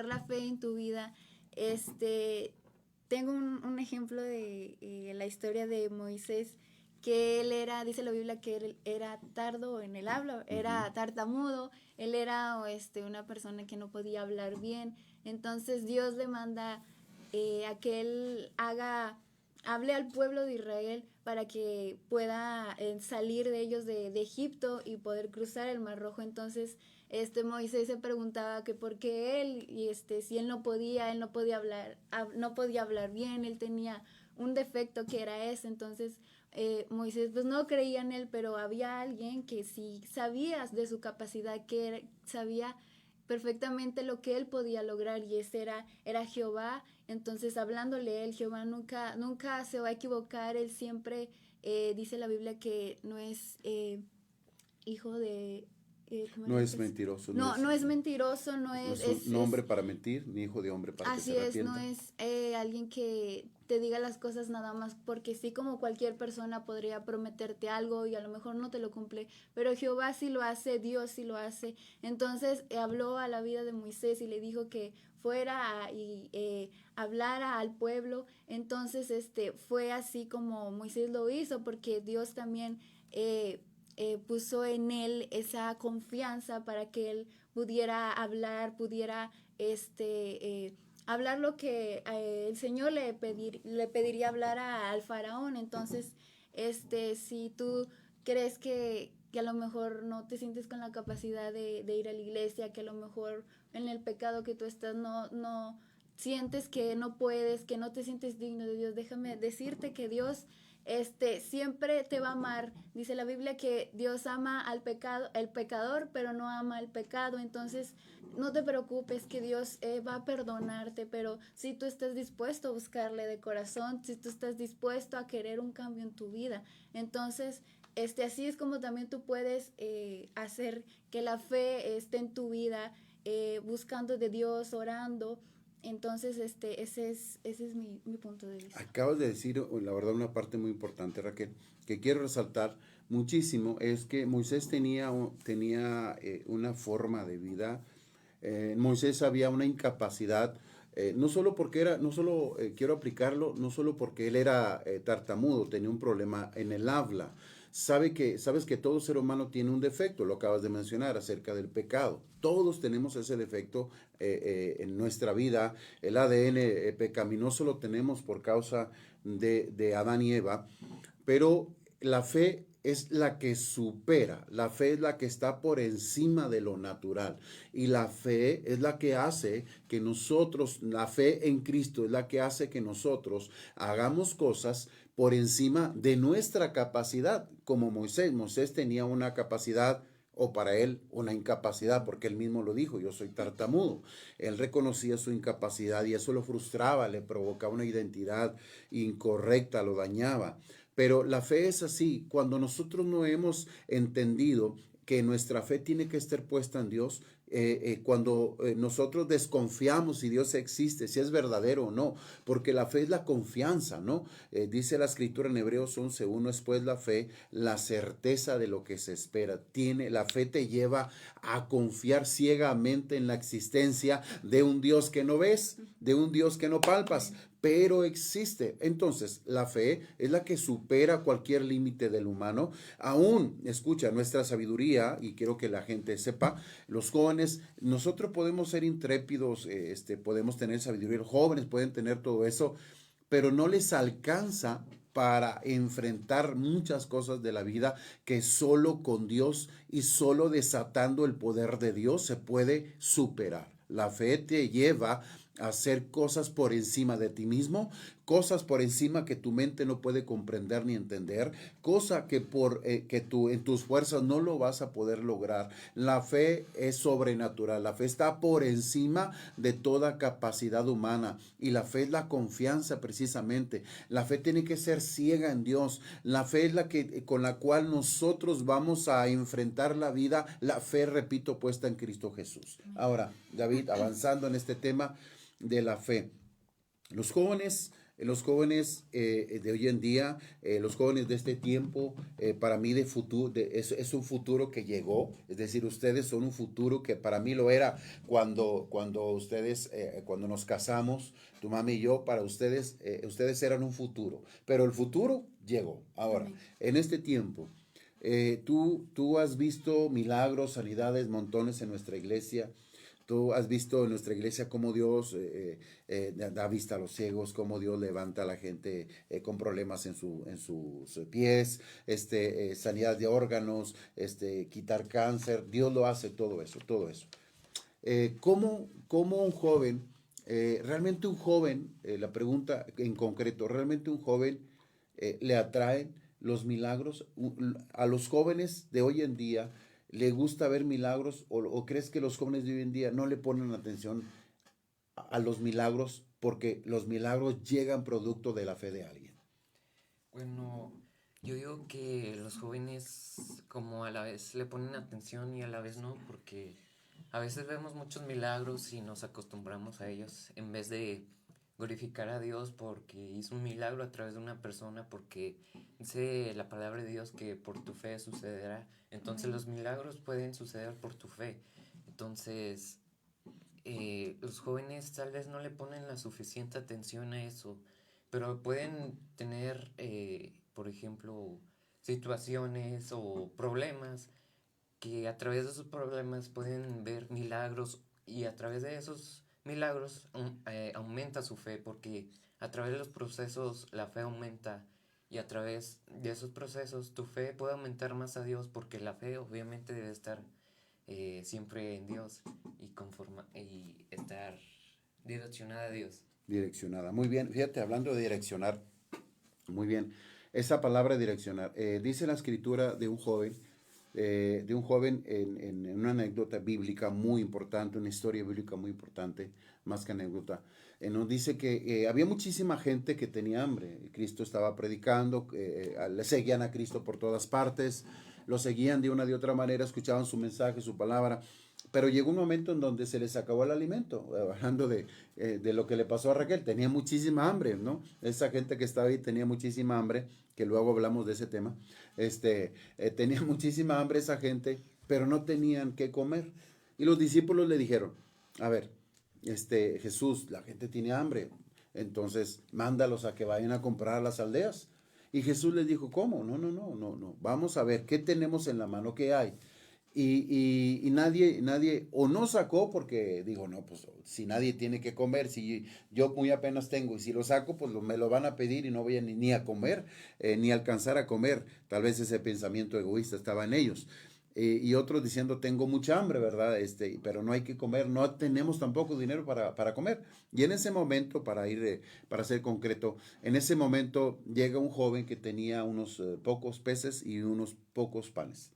la fe en tu vida. Tengo un ejemplo de la historia de Moisés, que él era, dice la Biblia, que él era tardo en el habla, era tartamudo, él era una persona que no podía hablar bien. Entonces Dios le manda a que él hable al pueblo de Israel para que pueda salir de ellos de Egipto y poder cruzar el Mar Rojo. Entonces Moisés se preguntaba que por qué él, y si él no podía hablar bien, él tenía un defecto que era ese. Entonces Moisés pues no creía en él, pero había alguien que sí sabía de su capacidad, que sabía perfectamente lo que él podía lograr, y ese era Jehová. Entonces, hablándole él, Jehová nunca se va a equivocar. Él siempre dice la Biblia que no es hijo de... no es mentiroso. No es mentiroso, no es un hombre para mentir, ni hijo de hombre para que se arrepienta. Así es, no es alguien que te diga las cosas nada más porque sí, como cualquier persona podría prometerte algo y a lo mejor no te lo cumple, pero Jehová sí lo hace, Dios sí lo hace. Entonces habló a la vida de Moisés y le dijo que fuera y hablara al pueblo. Entonces fue así como Moisés lo hizo, porque Dios también puso en él esa confianza para que él pudiera hablar, hablar lo que el Señor le pediría hablar al faraón. Entonces, si tú crees que a lo mejor no te sientes con la capacidad de ir a la iglesia, que a lo mejor en el pecado que tú estás no sientes que no puedes, que no te sientes digno de Dios, déjame decirte que Dios siempre te va a amar. Dice la Biblia que Dios ama al pecador, pero no ama al pecado. Entonces no te preocupes, que Dios va a perdonarte, pero si tú estás dispuesto a buscarle de corazón, si tú estás dispuesto a querer un cambio en tu vida, entonces así es como también tú puedes hacer que la fe esté en tu vida, buscando de Dios, orando. Entonces, ese es mi punto de vista. Acabas de decir, la verdad, una parte muy importante, Raquel, que quiero resaltar muchísimo, es que Moisés tenía una forma de vida. Moisés había una incapacidad, quiero aplicarlo, no solo porque él era tartamudo, tenía un problema en el habla. Sabes que todo ser humano tiene un defecto, lo acabas de mencionar acerca del pecado. Todos tenemos ese defecto en nuestra vida. El ADN pecaminoso lo tenemos por causa de Adán y Eva, pero la fe es la que supera, la fe es la que está por encima de lo natural y la fe es la que hace que nosotros, la fe en Cristo es la que hace que nosotros hagamos cosas por encima de nuestra capacidad, como Moisés. Moisés tenía una capacidad, o para él una incapacidad, porque él mismo lo dijo: yo soy tartamudo. Él reconocía su incapacidad y eso lo frustraba, le provocaba una identidad incorrecta, lo dañaba. Pero la fe es así. Cuando nosotros no hemos entendido que nuestra fe tiene que estar puesta en Dios, cuando nosotros desconfiamos si Dios existe, si es verdadero o no, porque la fe es la confianza, ¿no? Dice la escritura en Hebreos 11:1, es pues la fe, la certeza de lo que se espera. La fe te lleva a confiar ciegamente en la existencia de un Dios que no ves, de un Dios que no palpas, pero existe. Entonces, la fe es la que supera cualquier límite del humano. Aún, escucha, nuestra sabiduría, y quiero que la gente sepa, los jóvenes, nosotros podemos ser intrépidos, podemos tener sabiduría, los jóvenes pueden tener todo eso, pero no les alcanza para enfrentar muchas cosas de la vida que solo con Dios y solo desatando el poder de Dios se puede superar. La fe te lleva a hacer cosas por encima de ti mismo, cosas por encima que tu mente no puede comprender ni entender, cosa que en tus fuerzas no lo vas a poder lograr. La fe es sobrenatural, la fe está por encima de toda capacidad humana y la fe es la confianza precisamente. La fe tiene que ser ciega en Dios, la fe es con la cual nosotros vamos a enfrentar la vida, la fe, repito, puesta en Cristo Jesús. Ahora, David, avanzando en este tema de la fe, los jóvenes de hoy en día, los jóvenes de este tiempo, para mí es un futuro que llegó. Es decir, ustedes son un futuro que para mí lo era cuando nos casamos, tu mami y yo. Para ustedes, ustedes eran un futuro, pero el futuro llegó. Ahora, en este tiempo, tú has visto milagros, sanidades, montones en nuestra iglesia. Tú has visto en nuestra iglesia cómo Dios da vista a los ciegos, cómo Dios levanta a la gente con problemas en sus pies, sanidad de órganos, quitar cáncer. Dios lo hace, todo eso. ¿Cómo un joven, realmente un joven, la pregunta en concreto, realmente un joven le atraen los milagros? A los jóvenes de hoy en día, ¿le gusta ver milagros o crees que los jóvenes de hoy en día no le ponen atención a los milagros porque los milagros llegan producto de la fe de alguien? Bueno, yo digo que los jóvenes como a la vez le ponen atención y a la vez no, porque a veces vemos muchos milagros y nos acostumbramos a ellos en vez de glorificar a Dios porque hizo un milagro a través de una persona, porque dice la palabra de Dios que por tu fe sucederá. Entonces los milagros pueden suceder por tu fe. Entonces los jóvenes tal vez no le ponen la suficiente atención a eso, pero pueden tener, por ejemplo, situaciones o problemas que a través de esos problemas pueden ver milagros y a través de esos milagros aumenta su fe, porque a través de los procesos la fe aumenta y a través de esos procesos tu fe puede aumentar más a Dios, porque la fe obviamente debe estar siempre en Dios y estar direccionada a Dios. Direccionada, muy bien. Fíjate, hablando de direccionar, muy bien. Esa palabra direccionar, dice la escritura de un joven en una anécdota bíblica muy importante, una historia bíblica muy importante, más que anécdota. Nos dice que había muchísima gente que tenía hambre. Cristo estaba predicando, le seguían a Cristo por todas partes, lo seguían de una de otra manera, escuchaban su mensaje, su palabra. Pero llegó un momento en donde se les acabó el alimento. Hablando de lo que le pasó a Raquel, tenía muchísima hambre, ¿no? Esa gente que estaba ahí tenía muchísima hambre, que luego hablamos de ese tema. Tenía muchísima hambre esa gente, pero no tenían qué comer. Y los discípulos le dijeron: a ver, Jesús, la gente tiene hambre, entonces mándalos a que vayan a comprar a las aldeas. Y Jesús les dijo: ¿cómo? No. Vamos a ver, ¿qué tenemos en la mano? ¿Qué hay? Y nadie, o no sacó porque digo, no, pues si nadie tiene que comer, si yo muy apenas tengo, y si lo saco, pues me lo van a pedir y no voy a ni a comer, ni alcanzar a comer. Tal vez ese pensamiento egoísta estaba en ellos. Y otros diciendo, tengo mucha hambre, ¿verdad? Pero no hay que comer, no tenemos tampoco dinero para comer. Y en ese momento, para ser concreto, en ese momento llega un joven que tenía unos pocos peces y unos pocos panes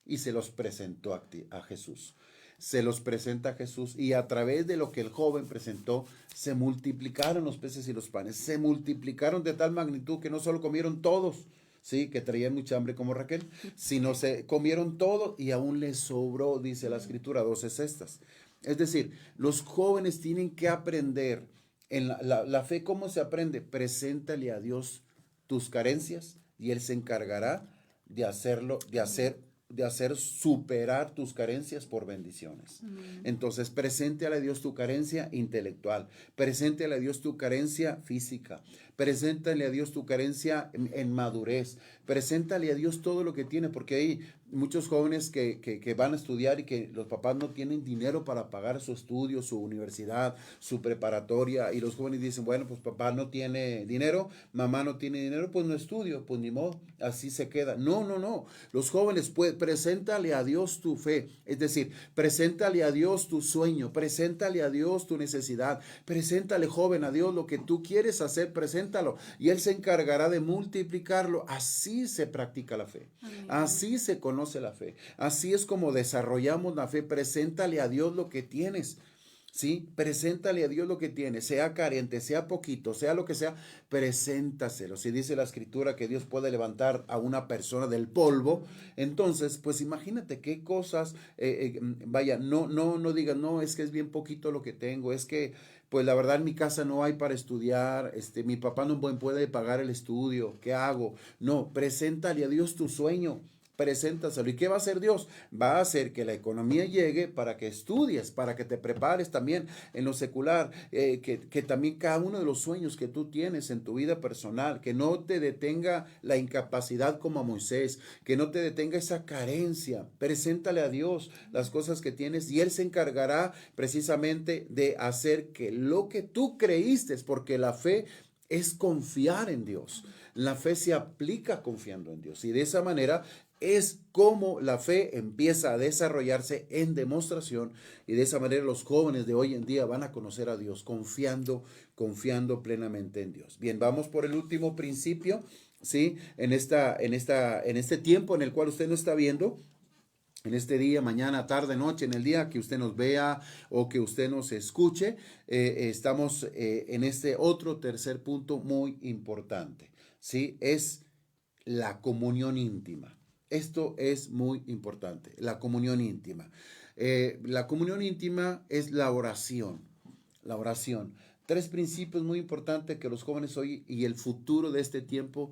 y se los presentó a Jesús. Se los presenta a Jesús y a través de lo que el joven presentó, se multiplicaron los peces y los panes. Se multiplicaron de tal magnitud que no solo comieron todos, sí, que traían mucha hambre como Raquel, sino se comieron todo y aún les sobró, dice la escritura, 12 cestas. Es decir, los jóvenes tienen que aprender en la fe. ¿Cómo se aprende? Preséntale a Dios tus carencias y Él se encargará de hacer superar tus carencias por bendiciones. Entonces, preséntale a Dios tu carencia intelectual, preséntale a Dios tu carencia física, preséntale a Dios tu carencia en madurez, preséntale a Dios todo lo que tiene, porque hay muchos jóvenes que van a estudiar y que los papás no tienen dinero para pagar su estudio, su universidad, su preparatoria, y los jóvenes dicen, bueno, pues papá no tiene dinero, mamá no tiene dinero, pues no estudio, pues ni modo, así se queda. No, los jóvenes, pues preséntale a Dios tu fe, es decir, preséntale a Dios tu sueño, preséntale a Dios tu necesidad, preséntale, joven, a Dios lo que tú quieres hacer, preséntalo, y Él se encargará de multiplicarlo. Así se practica la fe. Amén. Así se conoce la fe. Así es como desarrollamos la fe. Preséntale a Dios lo que tienes. ¿Sí? Preséntale a Dios lo que tienes, sea carente, sea poquito, sea lo que sea, preséntaselo. Si dice la escritura que Dios puede levantar a una persona del polvo, entonces, pues imagínate qué cosas, vaya, no digas, no, es que es bien poquito lo que tengo, es que, pues la verdad en mi casa no hay para estudiar, mi papá no puede pagar el estudio, ¿qué hago? No, preséntale a Dios tu sueño. Preséntaselo. ¿Y qué va a hacer Dios? Va a hacer que la economía llegue para que estudies, para que te prepares también en lo secular, que también cada uno de los sueños que tú tienes en tu vida personal, que no te detenga la incapacidad como a Moisés, que no te detenga esa carencia. Preséntale a Dios las cosas que tienes y Él se encargará precisamente de hacer que lo que tú creíste, porque la fe es confiar en Dios. La fe se aplica confiando en Dios y de esa manera es como la fe empieza a desarrollarse en demostración y de esa manera los jóvenes de hoy en día van a conocer a Dios confiando plenamente en Dios. Bien, vamos por el último principio, ¿sí? En este tiempo en el cual usted no está viendo, en este día, mañana, tarde, noche, en el día que usted nos vea o que usted nos escuche, estamos en este otro tercer punto muy importante, ¿sí? Es la comunión íntima. Esto es muy importante, la comunión íntima. La comunión íntima es la oración. La oración. 3 principios muy importantes que los jóvenes hoy y el futuro de este tiempo,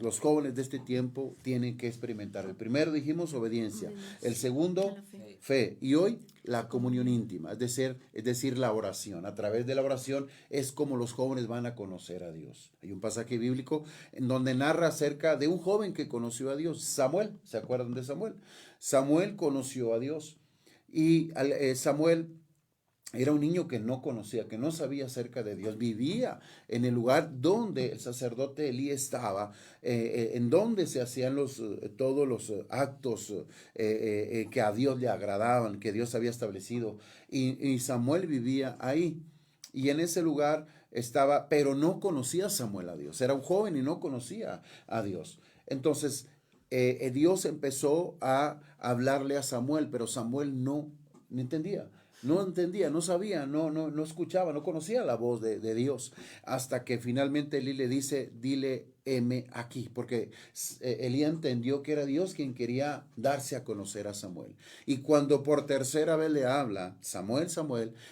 los jóvenes de este tiempo tienen que experimentar. El primero dijimos obediencia. El segundo, fe. Y hoy la comunión íntima, es decir, la oración. A través de la oración es como los jóvenes van a conocer a Dios. Hay un pasaje bíblico en donde narra acerca de un joven que conoció a Dios, Samuel. ¿Se acuerdan de Samuel? Samuel conoció a Dios y Samuel era un niño que no conocía, que no sabía acerca de Dios. Vivía en el lugar donde el sacerdote Elí estaba, en donde se hacían todos los actos que a Dios le agradaban, que Dios había establecido. Y Samuel vivía ahí. Y en ese lugar estaba, pero no conocía Samuel a Dios. Era un joven y no conocía a Dios. Entonces, Dios empezó a hablarle a Samuel, pero Samuel no entendía. No entendía, no sabía, no escuchaba, no conocía la voz de Dios. Hasta que finalmente Elí le dice, dile, heme aquí. Porque Elí entendió que era Dios quien quería darse a conocer a Samuel. Y cuando por tercera vez le habla, Samuel,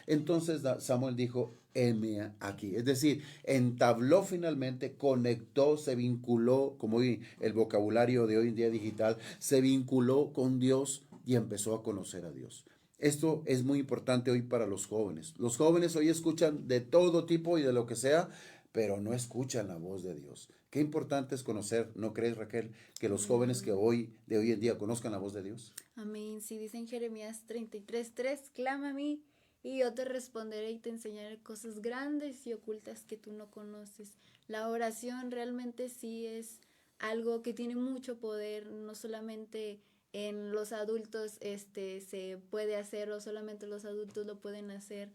entonces Samuel dijo, heme aquí. Es decir, entabló finalmente, conectó, se vinculó, como hoy el vocabulario de hoy en día digital, se vinculó con Dios y empezó a conocer a Dios. Esto es muy importante hoy para los jóvenes. Los jóvenes hoy escuchan de todo tipo y de lo que sea, pero no escuchan la voz de Dios. Qué importante es conocer, ¿no crees, Raquel, que los jóvenes de hoy en día conozcan la voz de Dios? Amén. Si dice en Jeremías 33:3, clama a mí y yo te responderé y te enseñaré cosas grandes y ocultas que tú no conoces. La oración realmente sí es algo que tiene mucho poder, no solamente en los adultos se puede hacer o solamente los adultos lo pueden hacer.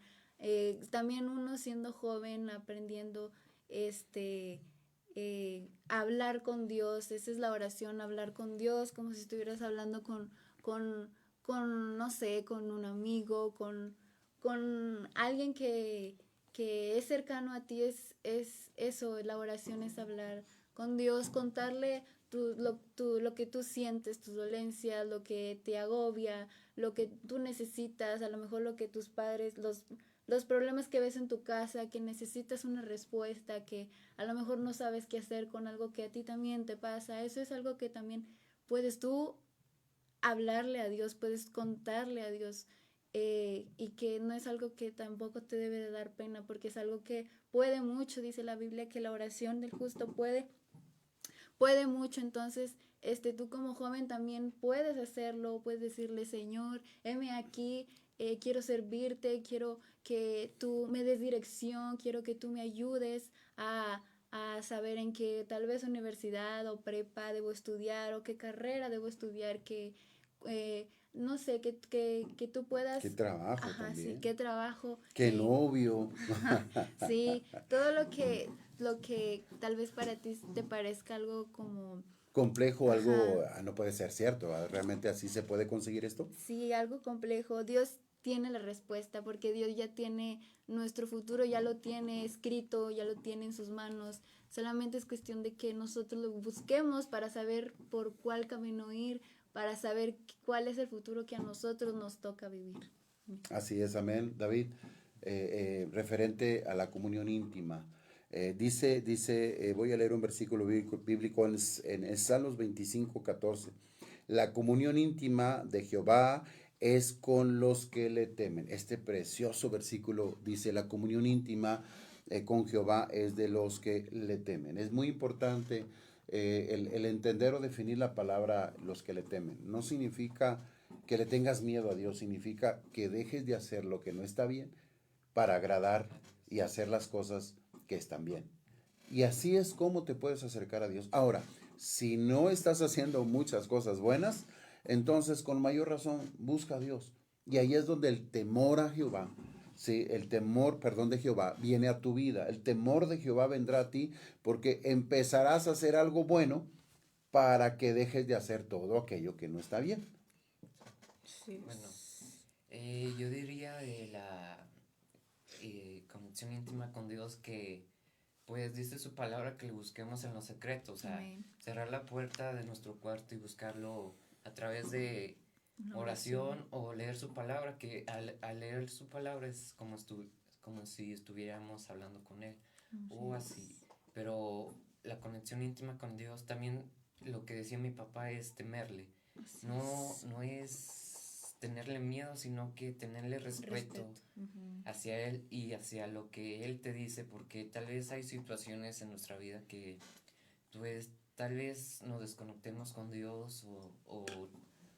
También uno siendo joven, aprendiendo hablar con Dios, esa es la oración, hablar con Dios como si estuvieras hablando con, no sé, con un amigo, con alguien que es cercano a ti, es eso, la oración es hablar con Dios, contarle lo que tú sientes, tus dolencias, lo que te agobia, lo que tú necesitas, a lo mejor lo que tus padres, los problemas que ves en tu casa, que necesitas una respuesta, que a lo mejor no sabes qué hacer con algo que a ti también te pasa. Eso es algo que también puedes tú hablarle a Dios, puedes contarle a Dios, y que no es algo que tampoco te debe de dar pena, porque es algo que puede mucho. Dice la Biblia que la oración del justo puede mucho. Entonces tú como joven también puedes hacerlo, puedes decirle: Señor, heme aquí, quiero servirte, quiero que tú me des dirección, quiero que tú me ayudes a saber en qué tal vez universidad o prepa debo estudiar, o qué carrera debo estudiar, no sé, que tú puedas... Qué trabajo Sí, también. qué trabajo. Qué novio. Sí, todo lo que tal vez para ti te parezca algo como... Complejo, algo no puede ser cierto. ¿Realmente así se puede conseguir esto? Sí, algo complejo. Dios tiene la respuesta, porque Dios ya tiene nuestro futuro, ya lo tiene escrito, ya lo tiene en sus manos. Solamente es cuestión de que nosotros lo busquemos para saber por cuál camino ir, para saber cuál es el futuro que a nosotros nos toca vivir. Así es, amén. David, referente a la comunión íntima. Voy a leer un versículo bíblico en Salmos 25:14. La comunión íntima de Jehová es con los que le temen. Este precioso versículo dice: la comunión íntima con Jehová es de los que le temen. Es muy importante el entender o definir la palabra los que le temen. No significa que le tengas miedo a Dios, significa que dejes de hacer lo que no está bien para agradar y hacer las cosas que están bien. Y así es como te puedes acercar a Dios. Ahora, si no estás haciendo muchas cosas buenas, entonces con mayor razón busca a Dios. Y ahí es donde el temor a Jehová, sí, el temor, perdón, de Jehová viene a tu vida. El temor de Jehová vendrá a ti porque empezarás a hacer algo bueno para que dejes de hacer todo aquello que no está bien. Sí. Bueno, yo diría de la conexión íntima con Dios, que pues dice su palabra que le busquemos en lo secreto, o sea, Amén. cerrar la puerta de nuestro cuarto y buscarlo a través de Una oración o leer su palabra, que al leer su palabra es como si estuviéramos hablando con él, o así. Pero la conexión íntima con Dios también, lo que decía mi papá, es temerle. No es tenerle miedo, sino que tenerle respeto hacia él y hacia lo que él te dice, porque tal vez hay situaciones en nuestra vida que pues tal vez nos desconectemos con Dios o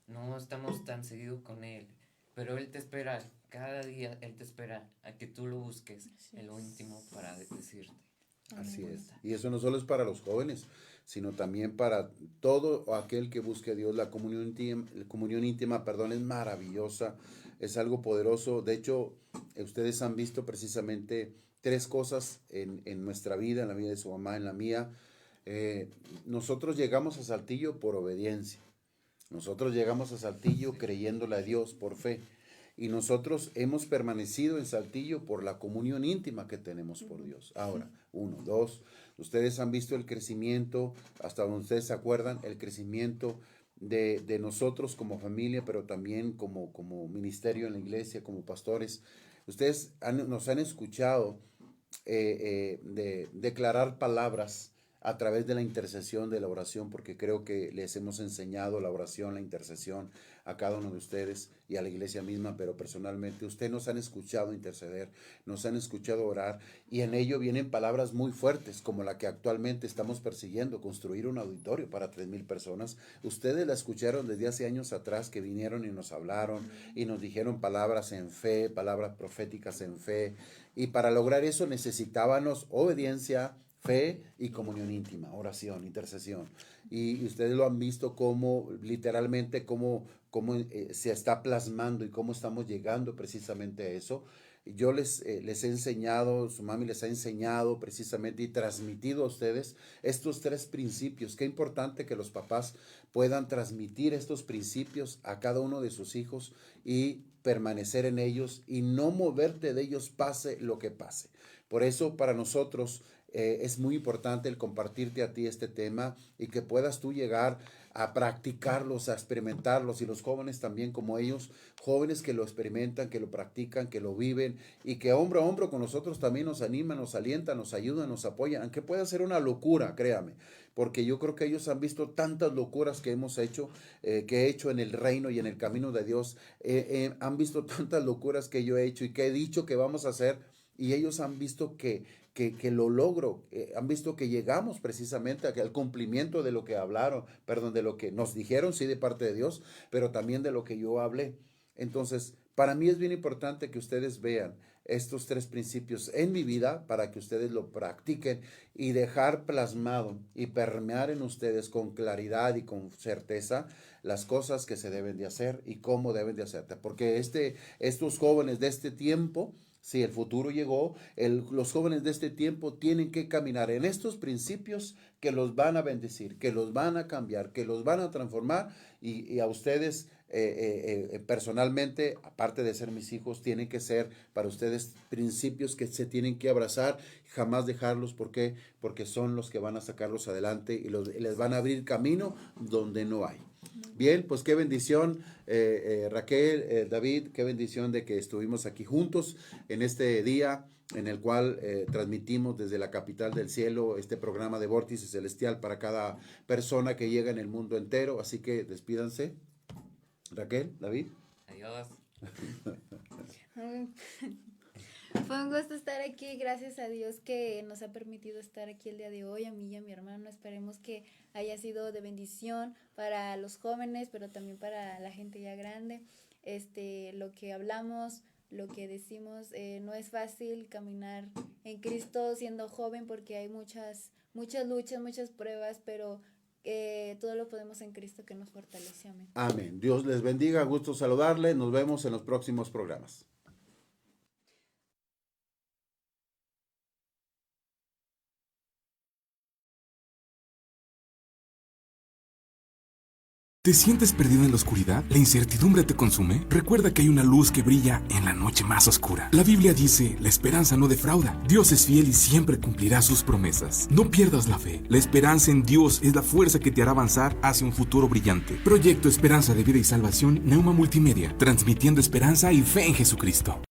no estamos tan seguido con él, pero él te espera cada día, él te espera a que tú lo busques en lo íntimo para decirte. Así es. Y eso no solo es para los jóvenes, sino también para todo aquel que busque a Dios. La comunión íntima, perdón, es maravillosa, es algo poderoso. De hecho, ustedes han visto precisamente tres cosas en nuestra vida, en la vida de su mamá, en la mía. Nosotros llegamos a Saltillo por obediencia. Nosotros llegamos a Saltillo creyéndole a Dios por fe. Y nosotros hemos permanecido en Saltillo por la comunión íntima que tenemos por Dios. Ahora, 1, 2, ustedes han visto el crecimiento, hasta donde ustedes se acuerdan, el crecimiento de nosotros como familia, pero también como ministerio en la iglesia, como pastores. Ustedes nos han escuchado declarar palabras a través de la intercesión, de la oración, porque creo que les hemos enseñado la oración, la intercesión a cada uno de ustedes y a la iglesia misma, pero personalmente ustedes nos han escuchado interceder, nos han escuchado orar, y en ello vienen palabras muy fuertes, como la que actualmente estamos persiguiendo, construir un auditorio para 3,000 personas. Ustedes la escucharon desde hace años atrás, que vinieron y nos hablaron y nos dijeron palabras en fe, palabras proféticas en fe, y para lograr eso necesitábamos obediencia, fe y comunión íntima, oración, intercesión. Y ustedes lo han visto como literalmente cómo se está plasmando y cómo estamos llegando precisamente a eso. Yo les he enseñado, su mami les ha enseñado precisamente y transmitido a ustedes estos 3 principios. Qué importante que los papás puedan transmitir estos principios a cada uno de sus hijos y permanecer en ellos y no moverte de ellos pase lo que pase. Por eso para nosotros es muy importante el compartirte a ti este tema y que puedas tú llegar a practicarlos, a experimentarlos, y los jóvenes también como ellos, jóvenes que lo experimentan, que lo practican, que lo viven y que hombro a hombro con nosotros también nos animan, nos alientan, nos ayudan, nos apoyan, aunque pueda ser una locura, créame, porque yo creo que ellos han visto tantas locuras que hemos hecho, que he hecho en el reino y en el camino de Dios, han visto tantas locuras que yo he hecho y que he dicho que vamos a hacer, y ellos han visto que lo logro, han visto que llegamos precisamente al cumplimiento de lo que hablaron, perdón, de lo que nos dijeron, sí, de parte de Dios, pero también de lo que yo hablé. Entonces, para mí es bien importante que ustedes vean estos 3 principios en mi vida para que ustedes lo practiquen y dejar plasmado y permear en ustedes con claridad y con certeza las cosas que se deben de hacer y cómo deben de hacerse. Porque estos jóvenes de este tiempo, si el futuro llegó, los jóvenes de este tiempo tienen que caminar en estos principios que los van a bendecir, que los van a cambiar, que los van a transformar, y a ustedes personalmente, aparte de ser mis hijos, tienen que ser para ustedes principios que se tienen que abrazar, jamás dejarlos. ¿Por qué? Porque son los que van a sacarlos adelante y les van a abrir camino donde no hay. Bien, pues qué bendición, Raquel, David, qué bendición de que estuvimos aquí juntos en este día en el cual transmitimos desde la capital del cielo este programa de Vórtice Celestial para cada persona que llega en el mundo entero. Así que despídanse. Raquel, David. Adiós. Fue un gusto estar aquí, gracias a Dios que nos ha permitido estar aquí el día de hoy, a mí y a mi hermano. Esperemos que haya sido de bendición para los jóvenes, pero también para la gente ya grande. Lo que hablamos, lo que decimos, no es fácil caminar en Cristo siendo joven, porque hay muchas luchas, muchas pruebas, pero todo lo podemos en Cristo que nos fortalece. Amén. Amén. Dios les bendiga, gusto saludarle, nos vemos en los próximos programas. ¿Te sientes perdido en la oscuridad? ¿La incertidumbre te consume? Recuerda que hay una luz que brilla en la noche más oscura. La Biblia dice, la esperanza no defrauda. Dios es fiel y siempre cumplirá sus promesas. No pierdas la fe. La esperanza en Dios es la fuerza que te hará avanzar hacia un futuro brillante. Proyecto Esperanza de Vida y Salvación, Neuma Multimedia, transmitiendo esperanza y fe en Jesucristo.